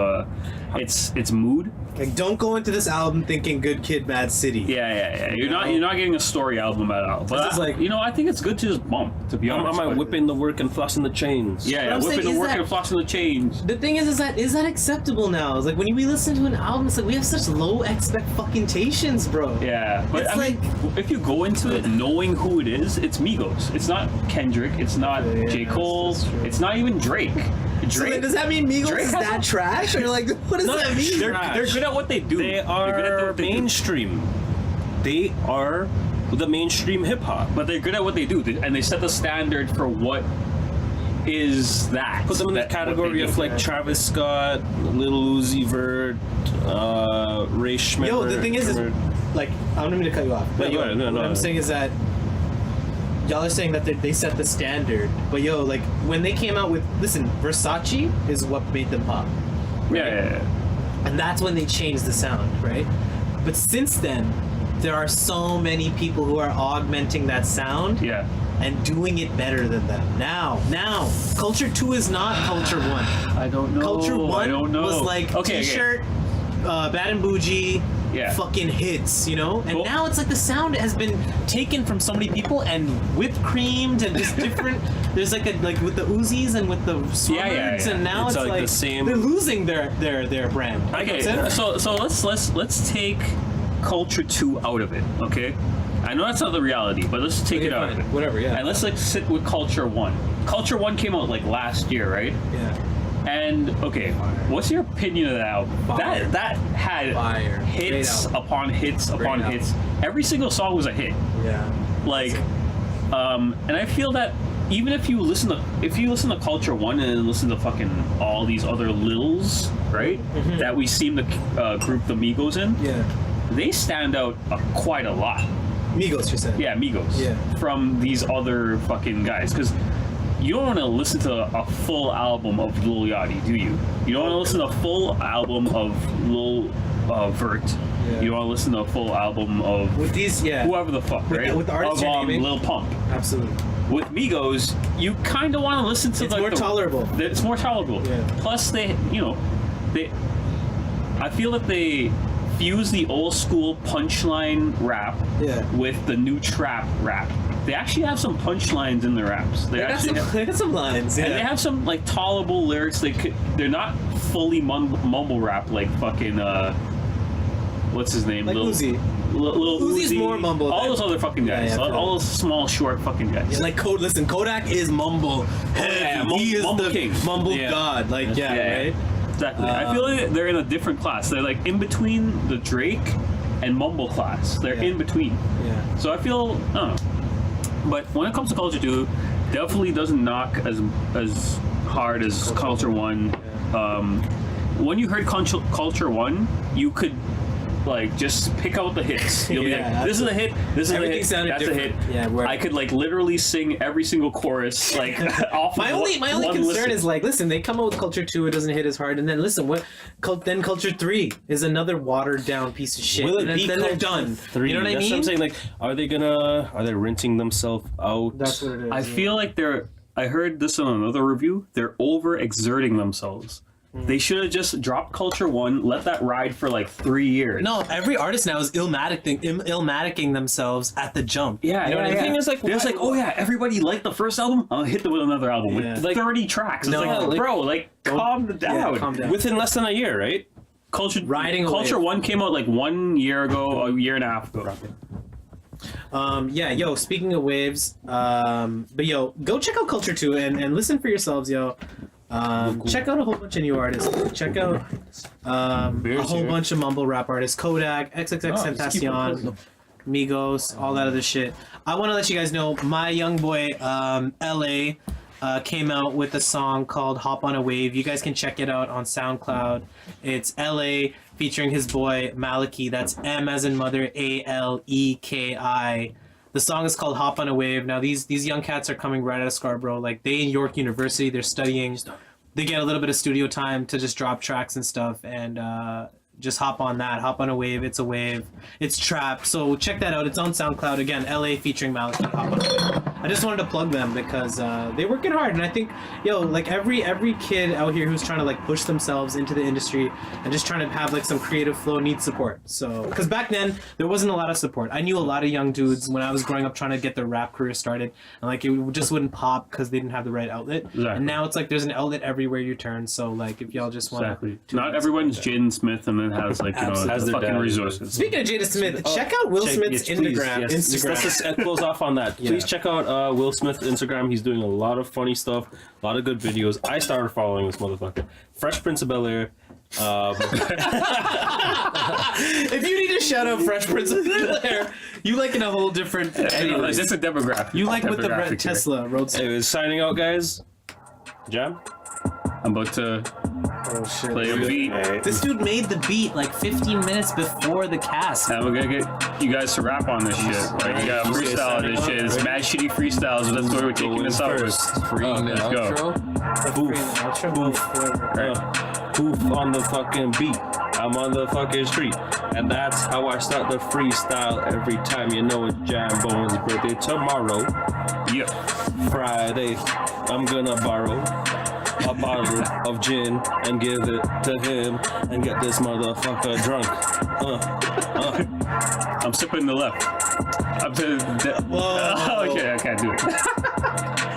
B: mood.
A: Like, don't go into this album thinking Good Kid, Mad City.
B: Yeah. You're not getting a story album at all. But
A: This is like-
B: I think it's good to just bump. To be honest,
D: I'm
B: but-
D: whipping the work and flossing the chains.
B: Yeah,
A: I'm saying
B: whipping the
A: is
B: work
A: that-
B: and flossing the change.
A: The thing is that acceptable now? It's like when we listen to an album, it's like we have such low expectations, bro.
B: Yeah, but
A: It's
B: I mean, if you go into it knowing who it is, it's Migos. It's not Kendrick. It's not
A: Yeah,
B: J. Cole.
A: that's true.
B: It's not even Drake.
A: So then does that mean Migos
B: Drake
A: is
B: has
A: that
B: a-
A: trash? Or like, what does that mean?
B: They're good at what they do.
D: They
B: They're good at
D: are
B: what they do.
D: mainstream. They are the mainstream hip hop.
B: But they're good at what they do, and they set the standard for what is that.
D: Put them in the
B: that- what
D: category
B: they
D: of
B: do.
D: like Travis Scott, Lil Uzi Vert, Ray Schmidter.
A: Yo, the thing is like, I don't mean to cut you off, but
D: No, go ahead. No,
A: what I'm saying is that y'all are saying that they set the standard, but yo, like when they came out with, listen, Versace is what made them pop,
B: Yeah.
A: and that's when they changed the sound, right? But since then, there are so many people who are augmenting that sound
B: Yeah.
A: and doing it better than them. Now, Culture 2 is not Culture 1.
B: I don't know.
A: Culture 1
B: I don't know.
A: was like
B: Okay.
A: t-shirt, Bad and Bougie,
B: Yeah.
A: fucking hits, you know? And
B: Cool.
A: now it's like the sound has been taken from so many people and whipped creamed and just different. There's like with the Uzis and with the Swarmers, and now
D: It's
A: it's,
D: like
A: like
D: the same-
A: they're losing their brand. You know
B: Okay,
A: what I'm saying?
B: so let's take Culture 2 out of it, okay? I know that's not the reality, but let's take
A: Okay,
B: it out
A: fine.
B: of it.
A: Whatever, yeah.
B: And let's like sit with Culture 1. Culture 1 came out like last year, right?
A: Yeah.
B: And okay, what's your opinion of that album?
A: Fire.
B: That had
A: Fire.
B: hits
A: Great album.
B: upon hits upon
A: Great
B: hits. Every single song was a hit.
A: Yeah.
B: Like, and I feel that even if you listen to Culture 1 and then listen to fucking all these other Lils, right? That we seem to group the Migos in,
A: Yeah.
B: they stand out quite a lot.
A: Migos, you said.
B: Yeah, Migos.
A: Yeah.
B: From these other fucking guys, because you don't want to listen to a full album of Lil Yachty, do you? You don't want to listen to a full album of Lil Vert.
A: Yeah.
B: You don't want to listen to a full album of
A: With these, yeah.
B: whoever the fuck,
A: With
B: right?
A: the- with the artists
B: of
A: you're naming.
B: Lil Pump.
A: Absolutely.
B: With Migos, you kind of want to listen to
A: It's
B: like
A: more tolerable.
B: It's more tolerable.
A: Yeah.
B: Plus, they. I feel that they fuse the old school punchline rap
A: Yeah.
B: with the new trap rap. They actually have some punchlines in their raps. They
A: They got some lines. Yeah.
B: and they have some like tolerable lyrics. They're not fully mumble rap like fucking what's his name?
A: Like Uzi.
B: Lil
A: Uzi's
B: Uzi,
A: more mumble
B: all
A: than-
B: those other fucking guys,
A: Yeah, yeah,
B: all those small, short fucking guys.
A: Like listen, Kodak is mumble.
B: yeah,
A: He is
B: mumble
A: the
B: king.
A: mumble
B: Yeah.
A: god. Like yeah,
B: Yeah.
A: right.
B: Exactly. I feel like they're in a different class. They're like in between the Drake and mumble class. They're
A: Yeah.
B: in between.
A: Yeah.
B: So I feel, I don't know. But when it comes to Culture 2, definitely doesn't knock as hard as Culture 1. When you heard Culture 1, you could like just pick out the hits. You'll be
A: Yeah,
B: like, this is a hit, this is
A: Everything
B: a hit,
A: sounded
B: that's
A: different.
B: a hit.
A: Yeah, where-
B: I could like literally sing every single chorus like off
A: My
B: of
A: only
B: one
A: concern
B: listen.
A: is like, listen, they come out with Culture 2, it doesn't hit as hard, and then listen, then Culture 3 is another watered down piece of shit.
D: Will
A: and
D: it be
A: then they're
D: Culture
A: done.
D: 3?
A: You know what I
D: That's
A: mean?
D: what I'm saying. Like, are they rinsing themselves out?
A: That's what it is.
B: I feel like I heard this on another review. They're over exerting themselves. They should have just dropped Culture 1, let that ride for like 3 years.
A: No, every artist now is illmaticing themselves at the jump.
B: Yeah,
A: You know what I
B: yeah.
A: mean?
D: The thing is, like,
B: there's like, oh yeah, everybody liked the first album. I'll hit them with another album
A: Yeah.
B: with
A: Like-
B: 30 tracks. It's
A: No,
B: like,
A: like-
B: bro, like calm down.
A: Yeah, calm down.
D: Within less than a year, right?
B: Culture
A: Riding a
B: Culture
A: wave.
B: 1 came out like 1 year ago, a year and a half ago.
A: Yeah, yo, speaking of waves, but yo, go check out Culture 2 and listen for yourselves, yo. Check out a whole bunch of new artists. Check out a whole bunch of mumble rap artists. Kodak, XXX Tentacion, Migos, all that other shit. I want to let you guys know, my young boy, LA, came out with a song called Hop on a Wave. You guys can check it out on SoundCloud. It's LA featuring his boy Maliki. That's M as in mother, ALEKI. The song is called Hop on a Wave. Now these young cats are coming right out of Scarborough. Like they in York University, they're studying. They get a little bit of studio time to just drop tracks and stuff, and just hop on that. Hop on a wave. It's a wave. It's trap. So check that out. It's on SoundCloud again. LA featuring Maliki. Hop on a Wave. I just wanted to plug them because they're working hard, and I think like every kid out here who's trying to like push themselves into the industry and just trying to have like some creative flow needs support. So because back then there wasn't a lot of support. I knew a lot of young dudes when I was growing up trying to get their rap career started, and like it just wouldn't pop because they didn't have the right outlet.
B: Exactly.
A: And now it's like there's an outlet everywhere you turn. So like if y'all just want
B: Exactly. Not everyone's Jaden Smith and then has like
A: Absolutely.
D: Has
B: the
D: their
B: fucking
D: dad.
B: resources.
A: Speaking of Jada Smith, check out Will Smith's Instagram.
D: Let's just close off on that. Please check out Will Smith's Instagram. He's doing a lot of funny stuff, a lot of good videos. I started following this motherfucker. Fresh Prince of Bel-Air.
A: If you need to shout out Fresh Prince of Bel-Air, you like in a whole different.
B: Anyways, it's a demographic.
A: You like with the
B: demographic
A: red
B: here.
A: Tesla Roadster.
D: Anyways, signing out, guys. Jam.
B: I'm about to
A: Oh shit!
B: play a beat.
A: This dude made the beat like 15 minutes before the cast.
B: And we're gonna get you guys to rap on this shit. Like, you gotta freestyle on this shit. It's mad shitty freestyles, but that's where we're taking this out with.
C: Freeing the
B: let's go.
C: outro.
D: Poof on the fucking beat. I'm on the fucking street. And that's how I start the freestyle every time. You know it's Jam Bone's birthday tomorrow.
B: Yeah.
D: Friday, I'm gonna borrow a bottle of gin and give it to him and get this motherfucker drunk.
B: I'm sipping the left. I'm to
A: Whoa.
B: okay, I can't do it.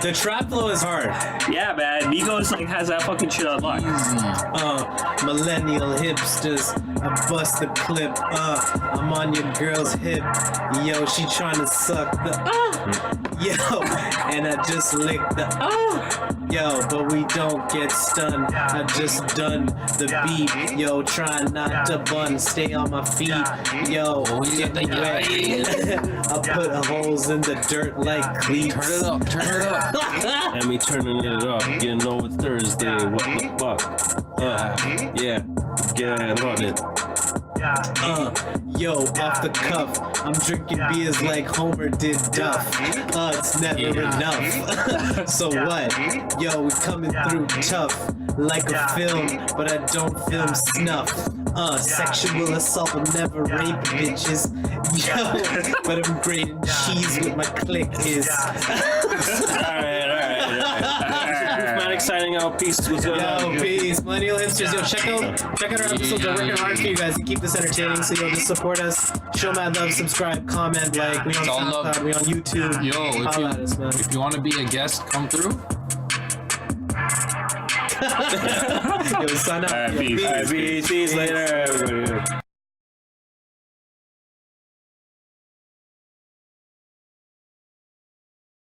A: The trap flow is hard.
B: Yeah, man. Migos like has that fucking shit on lock.
A: Millennial hipsters, I bust the clip. I'm on your girl's hip. Yo, she tryna suck the Yo, and I just licked the Yo, but we don't get stunned. I just done the beat. Yo, try not to bun. Stay on my feet. Yo, get wet. I put holes in the dirt like cleats.
C: Turn it up, turn it up.
D: And me turning it up. You know it's Thursday. What the fuck? Yeah, get on it.
A: Yo, off the cuff, I'm drinking beers like Homer did Duff. It's never enough. So what? Yo, we coming through tough, like a film, but I don't film snuff. Sexual assault will never rape bitches. Yo, but I'm grating cheese with my click is.
D: Alright. Proof signing out. Peace. What's going on?
A: Yo, peace. Millennial Hipsters, yo, check out our episodes. We're working hard for you guys to keep this entertaining. So, yo, just support us. Show mad love, subscribe, comment, like. We on
C: all love.
A: SoundCloud, we on YouTube.
C: Yo,
A: Holla at us, man.
C: if you want to be a guest, come through.
A: Yo, sign up.
B: Alright,
A: Yo,
B: peace.
D: Peace later.